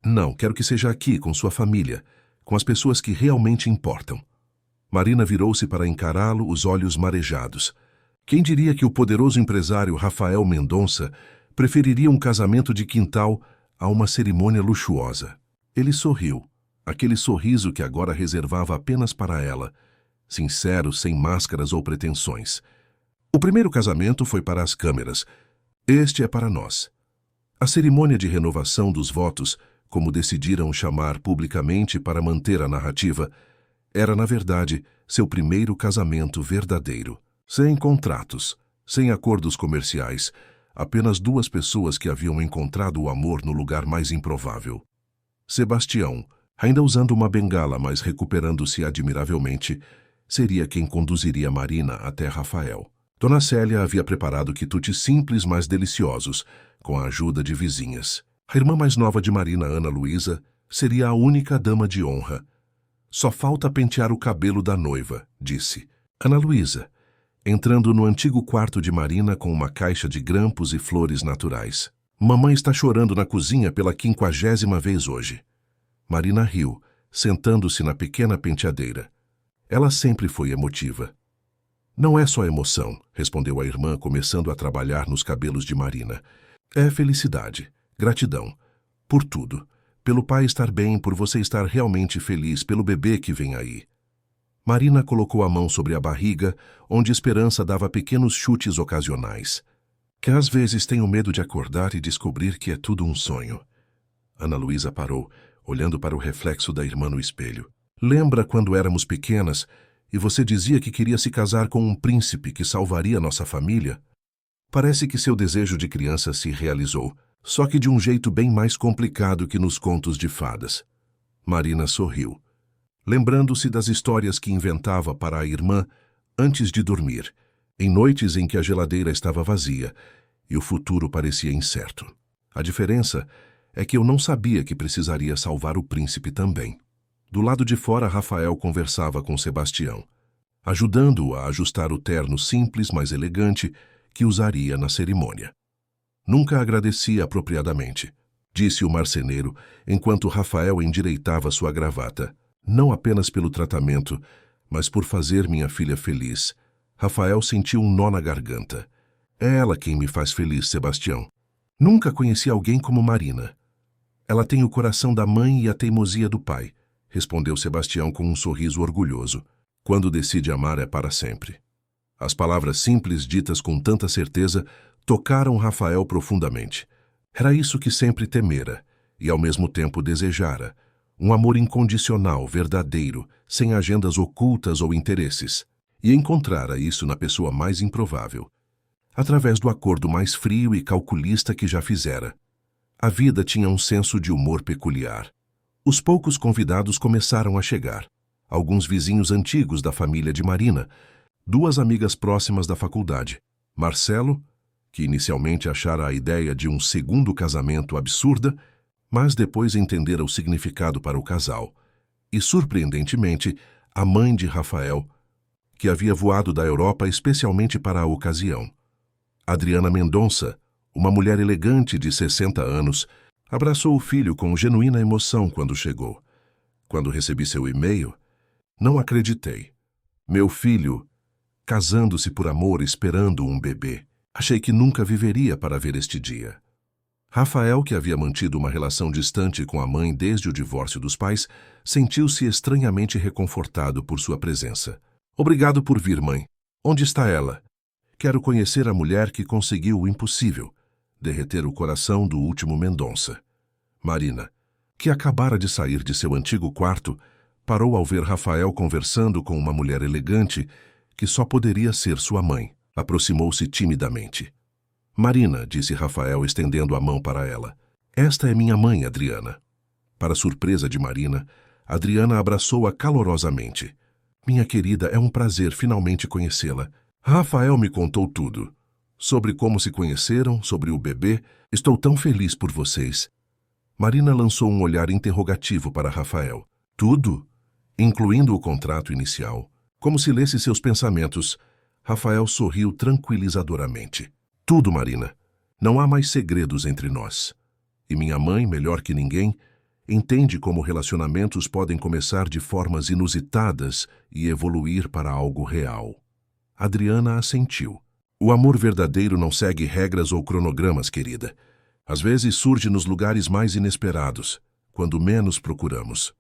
Não, quero que seja aqui, com sua família, com as pessoas que realmente importam. Marina virou-se para encará-lo, os olhos marejados. Quem diria que o poderoso empresário Rafael Mendonça preferiria um casamento de quintal a uma cerimônia luxuosa? Ele sorriu, aquele sorriso que agora reservava apenas para ela, sincero, sem máscaras ou pretensões. O primeiro casamento foi para as câmeras. Este é para nós. A cerimônia de renovação dos votos, como decidiram chamar publicamente para manter a narrativa, era, na verdade, seu primeiro casamento verdadeiro. Sem contratos, sem acordos comerciais, apenas 2 pessoas que haviam encontrado o amor no lugar mais improvável. Sebastião, ainda usando uma bengala, mas recuperando-se admiravelmente, seria quem conduziria Marina até Rafael. Dona Célia havia preparado quitutes simples, mas deliciosos, com a ajuda de vizinhas. A irmã mais nova de Marina, Ana Luísa, seria a única dama de honra. Só falta pentear o cabelo da noiva, disse. Ana Luísa, entrando no antigo quarto de Marina com uma caixa de grampos e flores naturais. Mamãe está chorando na cozinha pela 50ª vez hoje. Marina riu, sentando-se na pequena penteadeira. Ela sempre foi emotiva. Não é só emoção, respondeu a irmã, começando a trabalhar nos cabelos de Marina. É felicidade, gratidão, por tudo. Pelo pai estar bem, por você estar realmente feliz, pelo bebê que vem aí. Marina colocou a mão sobre a barriga, onde Esperança dava pequenos chutes ocasionais. Que às vezes tenho medo de acordar e descobrir que é tudo um sonho. Ana Luísa parou, olhando para o reflexo da irmã no espelho. Lembra quando éramos pequenas e você dizia que queria se casar com um príncipe que salvaria nossa família? Parece que seu desejo de criança se realizou, só que de um jeito bem mais complicado que nos contos de fadas. Marina sorriu, lembrando-se das histórias que inventava para a irmã antes de dormir, em noites em que a geladeira estava vazia e o futuro parecia incerto. A diferença é que eu não sabia que precisaria salvar o príncipe também. Do lado de fora, Rafael conversava com Sebastião, ajudando-o a ajustar o terno simples, mas elegante, que usaria na cerimônia. Nunca agradeci apropriadamente, disse o marceneiro, enquanto Rafael endireitava sua gravata. Não apenas pelo tratamento, mas por fazer minha filha feliz. Rafael sentiu um nó na garganta. É ela quem me faz feliz, Sebastião. Nunca conheci alguém como Marina. Ela tem o coração da mãe e a teimosia do pai, respondeu Sebastião com um sorriso orgulhoso. Quando decide amar é para sempre. As palavras simples ditas com tanta certeza tocaram Rafael profundamente. Era isso que sempre temera e ao mesmo tempo desejara, um amor incondicional, verdadeiro, sem agendas ocultas ou interesses. E encontrara isso na pessoa mais improvável, através do acordo mais frio e calculista que já fizera. A vida tinha um senso de humor peculiar. Os poucos convidados começaram a chegar. Alguns vizinhos antigos da família de Marina, duas amigas próximas da faculdade, Marcelo, que inicialmente achara a ideia de um segundo casamento absurda, mas depois entendera o significado para o casal, e, surpreendentemente, a mãe de Rafael, que havia voado da Europa especialmente para a ocasião. Adriana Mendonça, uma mulher elegante de 60 anos, abraçou o filho com genuína emoção quando chegou. Quando recebi seu e-mail, não acreditei. Meu filho, casando-se por amor, esperando um bebê. Achei que nunca viveria para ver este dia. Rafael, que havia mantido uma relação distante com a mãe desde o divórcio dos pais, sentiu-se estranhamente reconfortado por sua presença. Obrigado por vir, mãe. Onde está ela? Quero conhecer a mulher que conseguiu o impossível, derreter o coração do último Mendonça. Marina, que acabara de sair de seu antigo quarto, parou ao ver Rafael conversando com uma mulher elegante que só poderia ser sua mãe. Aproximou-se timidamente. Marina, disse Rafael, estendendo a mão para ela. Esta é minha mãe, Adriana. Para surpresa de Marina, Adriana abraçou-a calorosamente. Minha querida, é um prazer finalmente conhecê-la. Rafael me contou tudo. Sobre como se conheceram, sobre o bebê. Estou tão feliz por vocês. Marina lançou um olhar interrogativo para Rafael. Tudo? Incluindo o contrato inicial. Como se lesse seus pensamentos, Rafael sorriu tranquilizadoramente. Tudo, Marina. Não há mais segredos entre nós. E minha mãe, melhor que ninguém, entende como relacionamentos podem começar de formas inusitadas e evoluir para algo real. Adriana assentiu. O amor verdadeiro não segue regras ou cronogramas, querida. Às vezes surge nos lugares mais inesperados, quando menos procuramos.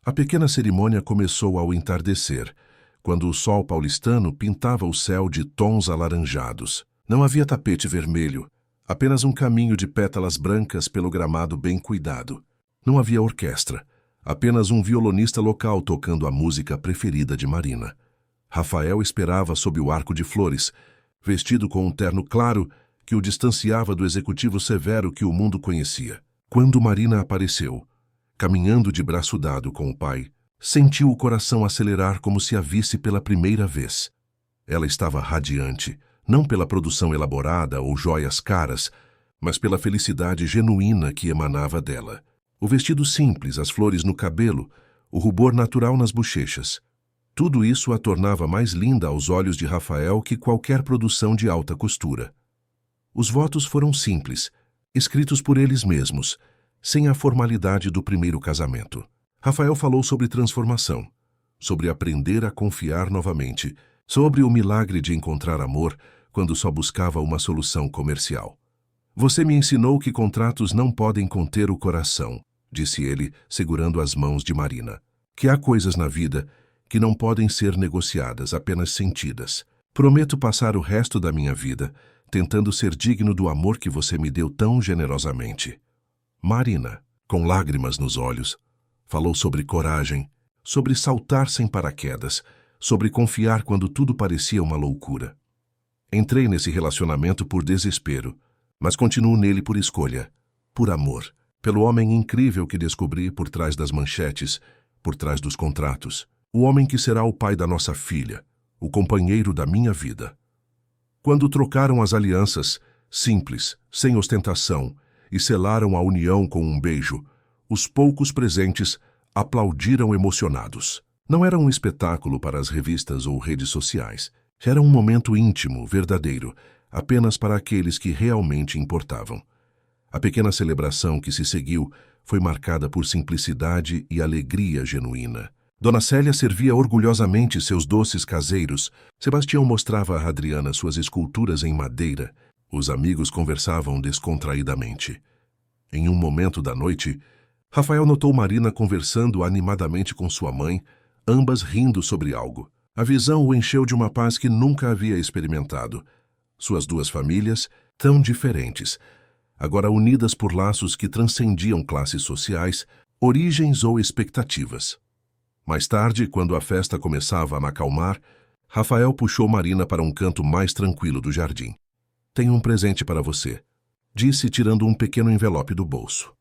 A pequena cerimônia começou ao entardecer, quando o sol paulistano pintava o céu de tons alaranjados. Não havia tapete vermelho, apenas um caminho de pétalas brancas pelo gramado bem cuidado. Não havia orquestra, apenas um violonista local tocando a música preferida de Marina. Rafael esperava sob o arco de flores, vestido com um terno claro que o distanciava do executivo severo que o mundo conhecia. Quando Marina apareceu, caminhando de braço dado com o pai, sentiu o coração acelerar como se a visse pela primeira vez. Ela estava radiante, não pela produção elaborada ou joias caras, mas pela felicidade genuína que emanava dela. O vestido simples, as flores no cabelo, o rubor natural nas bochechas. Tudo isso a tornava mais linda aos olhos de Rafael que qualquer produção de alta costura. Os votos foram simples, escritos por eles mesmos, sem a formalidade do primeiro casamento. Rafael falou sobre transformação, sobre aprender a confiar novamente, sobre o milagre de encontrar amor quando só buscava uma solução comercial. Você me ensinou que contratos não podem conter o coração, disse ele, segurando as mãos de Marina. Que há coisas na vida que não podem ser negociadas, apenas sentidas. Prometo passar o resto da minha vida tentando ser digno do amor que você me deu tão generosamente. Marina, com lágrimas nos olhos, falou sobre coragem, sobre saltar sem paraquedas, sobre confiar quando tudo parecia uma loucura. Entrei nesse relacionamento por desespero, mas continuo nele por escolha, por amor, pelo homem incrível que descobri por trás das manchetes, por trás dos contratos, o homem que será o pai da nossa filha, o companheiro da minha vida. Quando trocaram as alianças, simples, sem ostentação, e selaram a união com um beijo, os poucos presentes aplaudiram emocionados. Não era um espetáculo para as revistas ou redes sociais. Era um momento íntimo, verdadeiro, apenas para aqueles que realmente importavam. A pequena celebração que se seguiu foi marcada por simplicidade e alegria genuína. Dona Célia servia orgulhosamente seus doces caseiros. Sebastião mostrava a Adriana suas esculturas em madeira. Os amigos conversavam descontraidamente. Em um momento da noite, Rafael notou Marina conversando animadamente com sua mãe, ambas rindo sobre algo. A visão o encheu de uma paz que nunca havia experimentado. Suas duas famílias, tão diferentes, agora unidas por laços que transcendiam classes sociais, origens ou expectativas. Mais tarde, quando a festa começava a acalmar, Rafael puxou Marina para um canto mais tranquilo do jardim. "Tenho um presente para você", disse, tirando um pequeno envelope do bolso.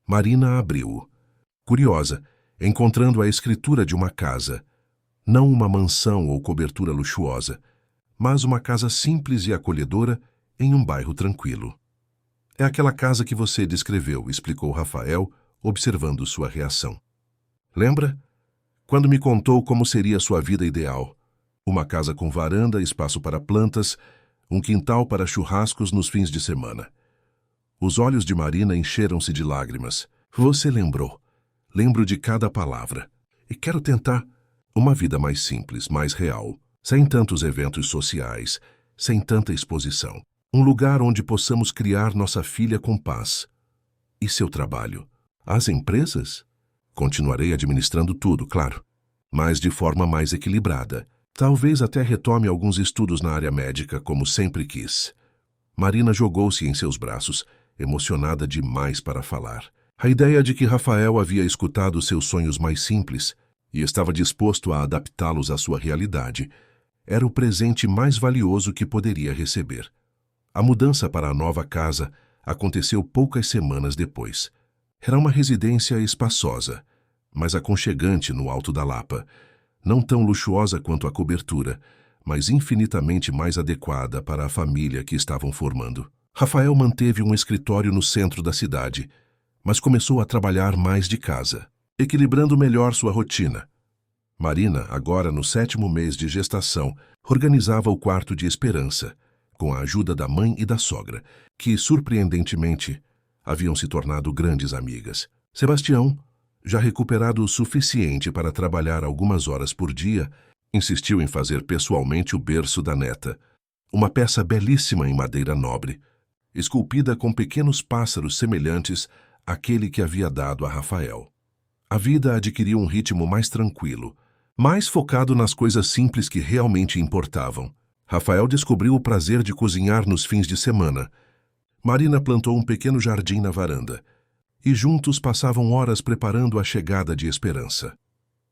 Marina abriu-o, curiosa, encontrando a escritura de uma casa. Não uma mansão ou cobertura luxuosa, mas uma casa simples e acolhedora em um bairro tranquilo. "É aquela casa que você descreveu", explicou Rafael, observando sua reação. "Lembra? Quando me contou como seria sua vida ideal. Uma casa com varanda, espaço para plantas, um quintal para churrascos nos fins de semana." Os olhos de Marina encheram-se de lágrimas. "Você lembrou. Lembro de cada palavra. E quero tentar uma vida mais simples, mais real, sem tantos eventos sociais, sem tanta exposição. Um lugar onde possamos criar nossa filha com paz." "E seu trabalho? As empresas?" "Continuarei administrando tudo, claro, mas de forma mais equilibrada. Talvez até retome alguns estudos na área médica, como sempre quis." Marina jogou-se em seus braços, emocionada demais para falar. A ideia de que Rafael havia escutado seus sonhos mais simples e estava disposto a adaptá-los à sua realidade era o presente mais valioso que poderia receber. A mudança para a nova casa aconteceu poucas semanas depois. Era uma residência espaçosa, mas aconchegante no Alto da Lapa, não tão luxuosa quanto a cobertura, mas infinitamente mais adequada para a família que estavam formando. Rafael manteve um escritório no centro da cidade, mas começou a trabalhar mais de casa, equilibrando melhor sua rotina. Marina, agora no 7º mês de gestação, organizava o quarto de Esperança, com a ajuda da mãe e da sogra, que, surpreendentemente, haviam se tornado grandes amigas. Sebastião, já recuperado o suficiente para trabalhar algumas horas por dia, insistiu em fazer pessoalmente o berço da neta, uma peça belíssima em madeira nobre, esculpida com pequenos pássaros semelhantes àquele que havia dado a Rafael. A vida adquiriu um ritmo mais tranquilo, mais focado nas coisas simples que realmente importavam. Rafael descobriu o prazer de cozinhar nos fins de semana. Marina plantou um pequeno jardim na varanda, e juntos passavam horas preparando a chegada de Esperança.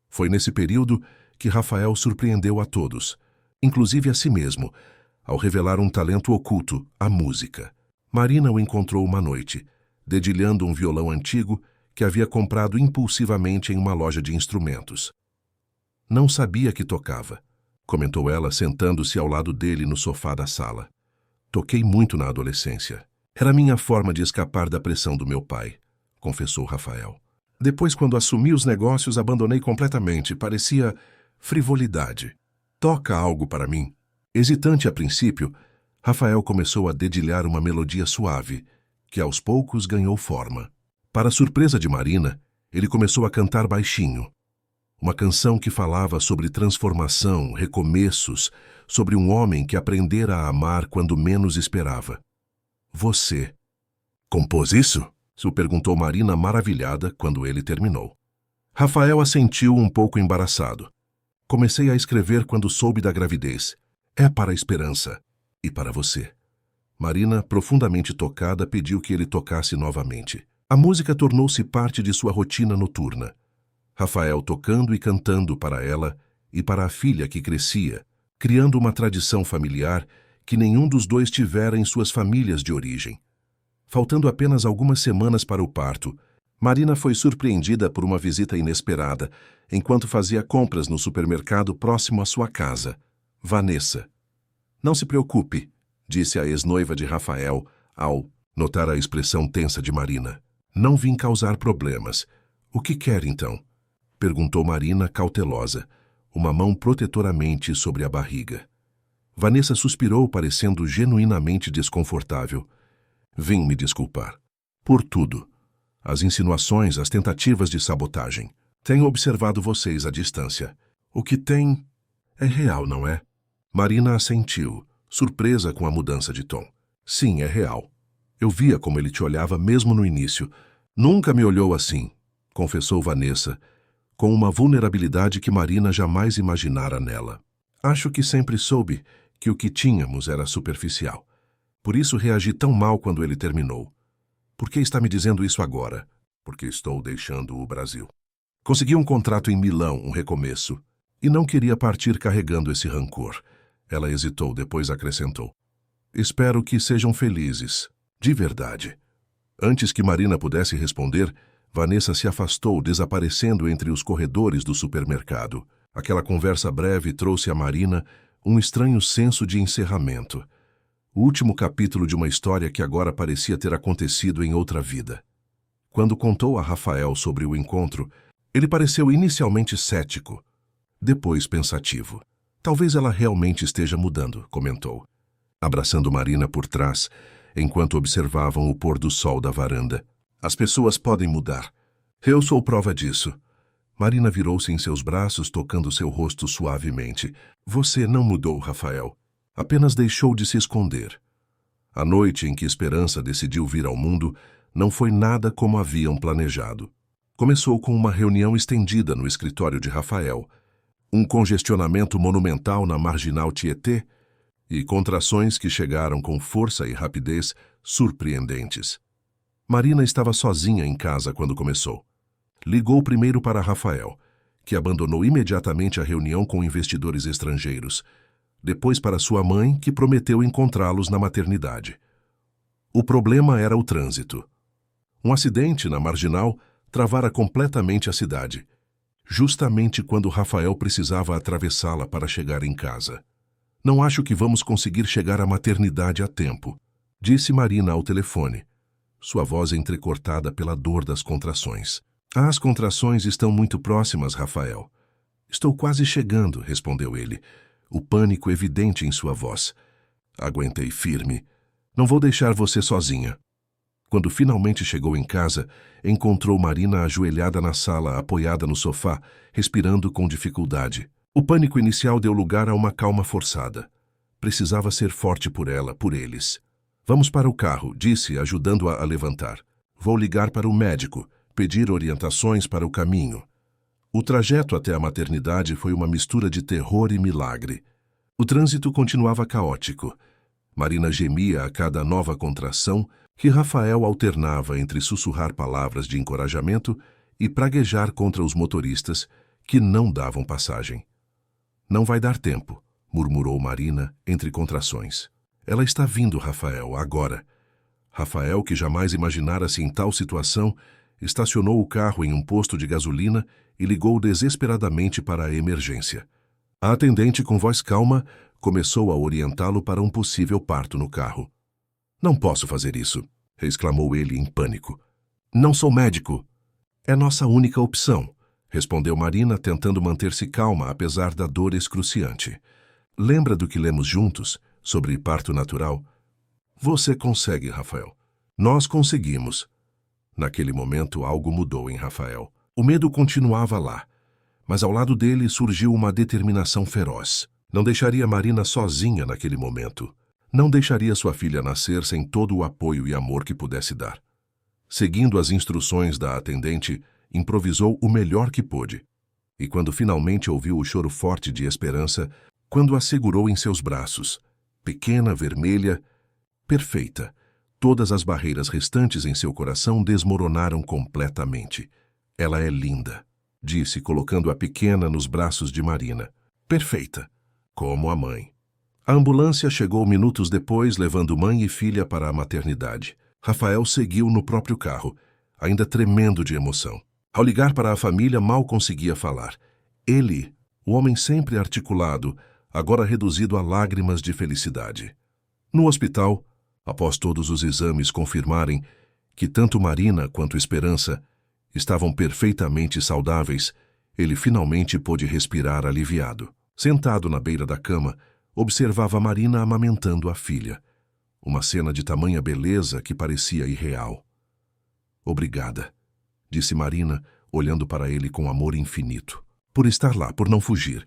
Foi nesse período que Rafael surpreendeu a todos, inclusive a si mesmo, ao revelar um talento oculto, a música. Marina o encontrou uma noite, dedilhando um violão antigo que havia comprado impulsivamente em uma loja de instrumentos. "Não sabia que tocava", comentou ela, sentando-se ao lado dele no sofá da sala. "Toquei muito na adolescência. Era minha forma de escapar da pressão do meu pai", confessou Rafael. "Depois, quando assumi os negócios, abandonei completamente. Parecia frivolidade. Toca algo para mim." Hesitante a princípio, Rafael começou a dedilhar uma melodia suave, que aos poucos ganhou forma. Para surpresa de Marina, ele começou a cantar baixinho. Uma canção que falava sobre transformação, recomeços, sobre um homem que aprendera a amar quando menos esperava. "Você compôs isso?" se perguntou Marina maravilhada quando ele terminou. Rafael assentiu um pouco embaraçado. "Comecei a escrever quando soube da gravidez. É para a Esperança e para você." Marina, profundamente tocada, pediu que ele tocasse novamente. A música tornou-se parte de sua rotina noturna. Rafael tocando e cantando para ela e para a filha que crescia, criando uma tradição familiar que nenhum dos dois tivera em suas famílias de origem. Faltando apenas algumas semanas para o parto, Marina foi surpreendida por uma visita inesperada enquanto fazia compras no supermercado próximo à sua casa. Vanessa. "Não se preocupe", disse a ex-noiva de Rafael ao notar a expressão tensa de Marina. "Não vim causar problemas. O que quer, então?" perguntou Marina, cautelosa, uma mão protetoramente sobre a barriga. Vanessa suspirou, parecendo genuinamente desconfortável. "Vim me desculpar. Por tudo. As insinuações, as tentativas de sabotagem. Tenho observado vocês à distância. O que tem é real, não é?" Marina assentiu, surpresa com a mudança de tom. "Sim, é real. Eu via como ele te olhava mesmo no início. Nunca me olhou assim", confessou Vanessa, com uma vulnerabilidade que Marina jamais imaginara nela. "Acho que sempre soube que o que tínhamos era superficial. Por isso reagi tão mal quando ele terminou. Por que está me dizendo isso agora? Porque estou deixando o Brasil. Consegui um contrato em Milão, um recomeço, e não queria partir carregando esse rancor. Ela hesitou, depois acrescentou. Espero que sejam felizes, de verdade. Antes que Marina pudesse responder, Vanessa se afastou, desaparecendo entre os corredores do supermercado. Aquela conversa breve trouxe a Marina um estranho senso de encerramento. O último capítulo de uma história que agora parecia ter acontecido em outra vida. Quando contou a Rafael sobre o encontro, ele pareceu inicialmente cético, depois pensativo. Talvez ela realmente esteja mudando, comentou, abraçando Marina por trás, enquanto observavam o pôr do sol da varanda. As pessoas podem mudar. Eu sou prova disso. Marina virou-se em seus braços, tocando seu rosto suavemente. Você não mudou, Rafael. Apenas deixou de se esconder. A noite em que Esperança decidiu vir ao mundo não foi nada como haviam planejado. Começou com uma reunião estendida no escritório de Rafael, um congestionamento monumental na marginal Tietê e contrações que chegaram com força e rapidez surpreendentes. Marina estava sozinha em casa quando começou. Ligou primeiro para Rafael, que abandonou imediatamente a reunião com investidores estrangeiros. Depois para sua mãe, que prometeu encontrá-los na maternidade. O problema era o trânsito. Um acidente na marginal travara completamente a cidade, justamente quando Rafael precisava atravessá-la para chegar em casa. Não acho que vamos conseguir chegar à maternidade a tempo, disse Marina ao telefone, sua voz entrecortada pela dor das contrações. As contrações estão muito próximas, Rafael. Estou quase chegando, respondeu ele, o pânico evidente em sua voz. Aguentei firme. Não vou deixar você sozinha. Quando finalmente chegou em casa, encontrou Marina ajoelhada na sala, apoiada no sofá, respirando com dificuldade. O pânico inicial deu lugar a uma calma forçada. Precisava ser forte por ela, por eles. Vamos para o carro, disse, ajudando-a a levantar. Vou ligar para o médico, pedir orientações para o caminho. O trajeto até a maternidade foi uma mistura de terror e milagre. O trânsito continuava caótico. Marina gemia a cada nova contração que Rafael alternava entre sussurrar palavras de encorajamento e praguejar contra os motoristas que não davam passagem. Não vai dar tempo, murmurou Marina entre contrações. Ela está vindo, Rafael, agora. Rafael, que jamais imaginara-se em tal situação, estacionou o carro em um posto de gasolina e ligou desesperadamente para a emergência. A atendente, com voz calma, começou a orientá-lo para um possível parto no carro. Não posso fazer isso, exclamou ele em pânico. Não sou médico. É nossa única opção, respondeu Marina, tentando manter-se calma apesar da dor excruciante. Lembra do que lemos juntos sobre parto natural? Você consegue, Rafael. Nós conseguimos. Naquele momento, algo mudou em Rafael. O medo continuava lá, mas ao lado dele surgiu uma determinação feroz. Não deixaria Marina sozinha naquele momento. Não deixaria sua filha nascer sem todo o apoio e amor que pudesse dar. Seguindo as instruções da atendente, improvisou o melhor que pôde. E quando finalmente ouviu o choro forte de Esperança, quando a segurou em seus braços, pequena, vermelha, perfeita, todas as barreiras restantes em seu coração desmoronaram completamente. Ela é linda, disse, colocando a pequena nos braços de Marina. Perfeita, como a mãe. A ambulância chegou minutos depois, levando mãe e filha para a maternidade. Rafael seguiu no próprio carro, ainda tremendo de emoção. Ao ligar para a família, mal conseguia falar. Ele, o homem sempre articulado, agora reduzido a lágrimas de felicidade. No hospital, após todos os exames confirmarem que tanto Marina quanto Esperança estavam perfeitamente saudáveis, ele finalmente pôde respirar aliviado. Sentado na beira da cama, observava Marina amamentando a filha. Uma cena de tamanha beleza que parecia irreal. Obrigada, disse Marina, olhando para ele com amor infinito. Por estar lá, por não fugir.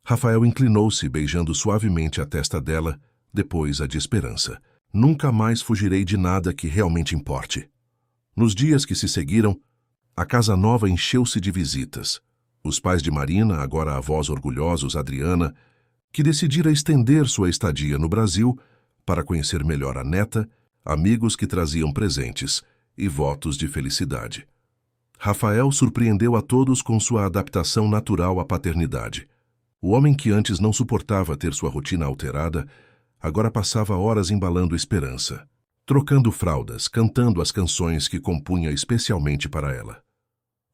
Rafael inclinou-se, beijando suavemente a testa dela, depois a de Esperança. Nunca mais fugirei de nada que realmente importe. Nos dias que se seguiram, a casa nova encheu-se de visitas. Os pais de Marina, agora avós orgulhosos, Adriana, que decidira estender sua estadia no Brasil para conhecer melhor a neta, amigos que traziam presentes, e votos de felicidade. Rafael surpreendeu a todos com sua adaptação natural à paternidade. O homem que antes não suportava ter sua rotina alterada, agora passava horas embalando esperança, trocando fraldas, cantando as canções que compunha especialmente para ela.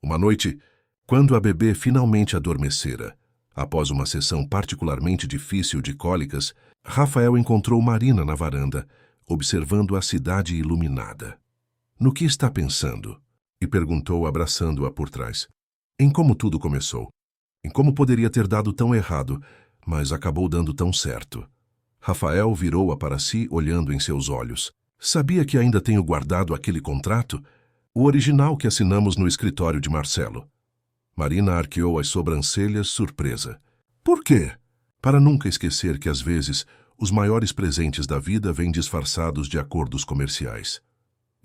Uma noite, quando a bebê finalmente adormecera, após uma sessão particularmente difícil de cólicas, Rafael encontrou Marina na varanda, observando a cidade iluminada. "No que está pensando?" e perguntou, abraçando-a por trás. "Em como tudo começou. Em como poderia ter dado tão errado, mas acabou dando tão certo." Rafael virou-a para si, olhando em seus olhos. "Sabia que ainda tenho guardado aquele contrato? O original que assinamos no escritório de Marcelo." Marina arqueou as sobrancelhas, surpresa. "Por quê?" "Para nunca esquecer que, às vezes, os maiores presentes da vida vêm disfarçados de acordos comerciais."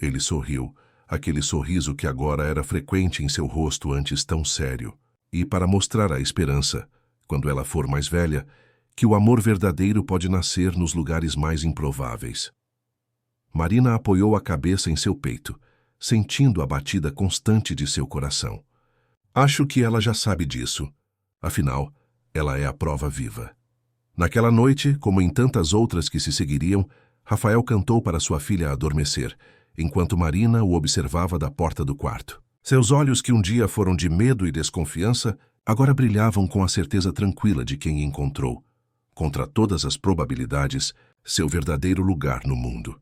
Ele sorriu, aquele sorriso que agora era frequente em seu rosto antes tão sério. "E para mostrar a esperança, quando ela for mais velha, que o amor verdadeiro pode nascer nos lugares mais improváveis." Marina apoiou a cabeça em seu peito, sentindo a batida constante de seu coração. "Acho que ela já sabe disso. Afinal, ela é a prova viva." Naquela noite, como em tantas outras que se seguiriam, Rafael cantou para sua filha adormecer, enquanto Marina o observava da porta do quarto. Seus olhos, que um dia foram de medo e desconfiança, agora brilhavam com a certeza tranquila de quem encontrou, contra todas as probabilidades, seu verdadeiro lugar no mundo.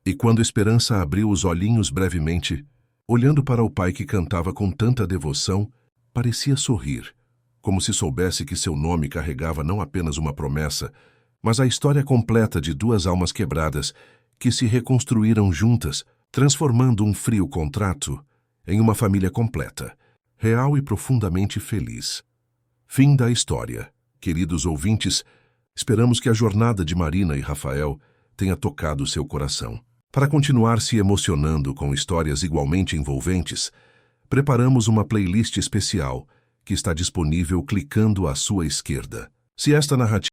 E quando Esperança abriu os olhinhos brevemente, olhando para o pai que cantava com tanta devoção, parecia sorrir, como se soubesse que seu nome carregava não apenas uma promessa, mas a história completa de duas almas quebradas que se reconstruíram juntas, transformando um frio contrato em uma família completa, real e profundamente feliz. Fim da história. Queridos ouvintes, esperamos que a jornada de Marina e Rafael tenha tocado seu coração. Para continuar se emocionando com histórias igualmente envolventes, preparamos uma playlist especial que está disponível clicando à sua esquerda. Se esta narrativa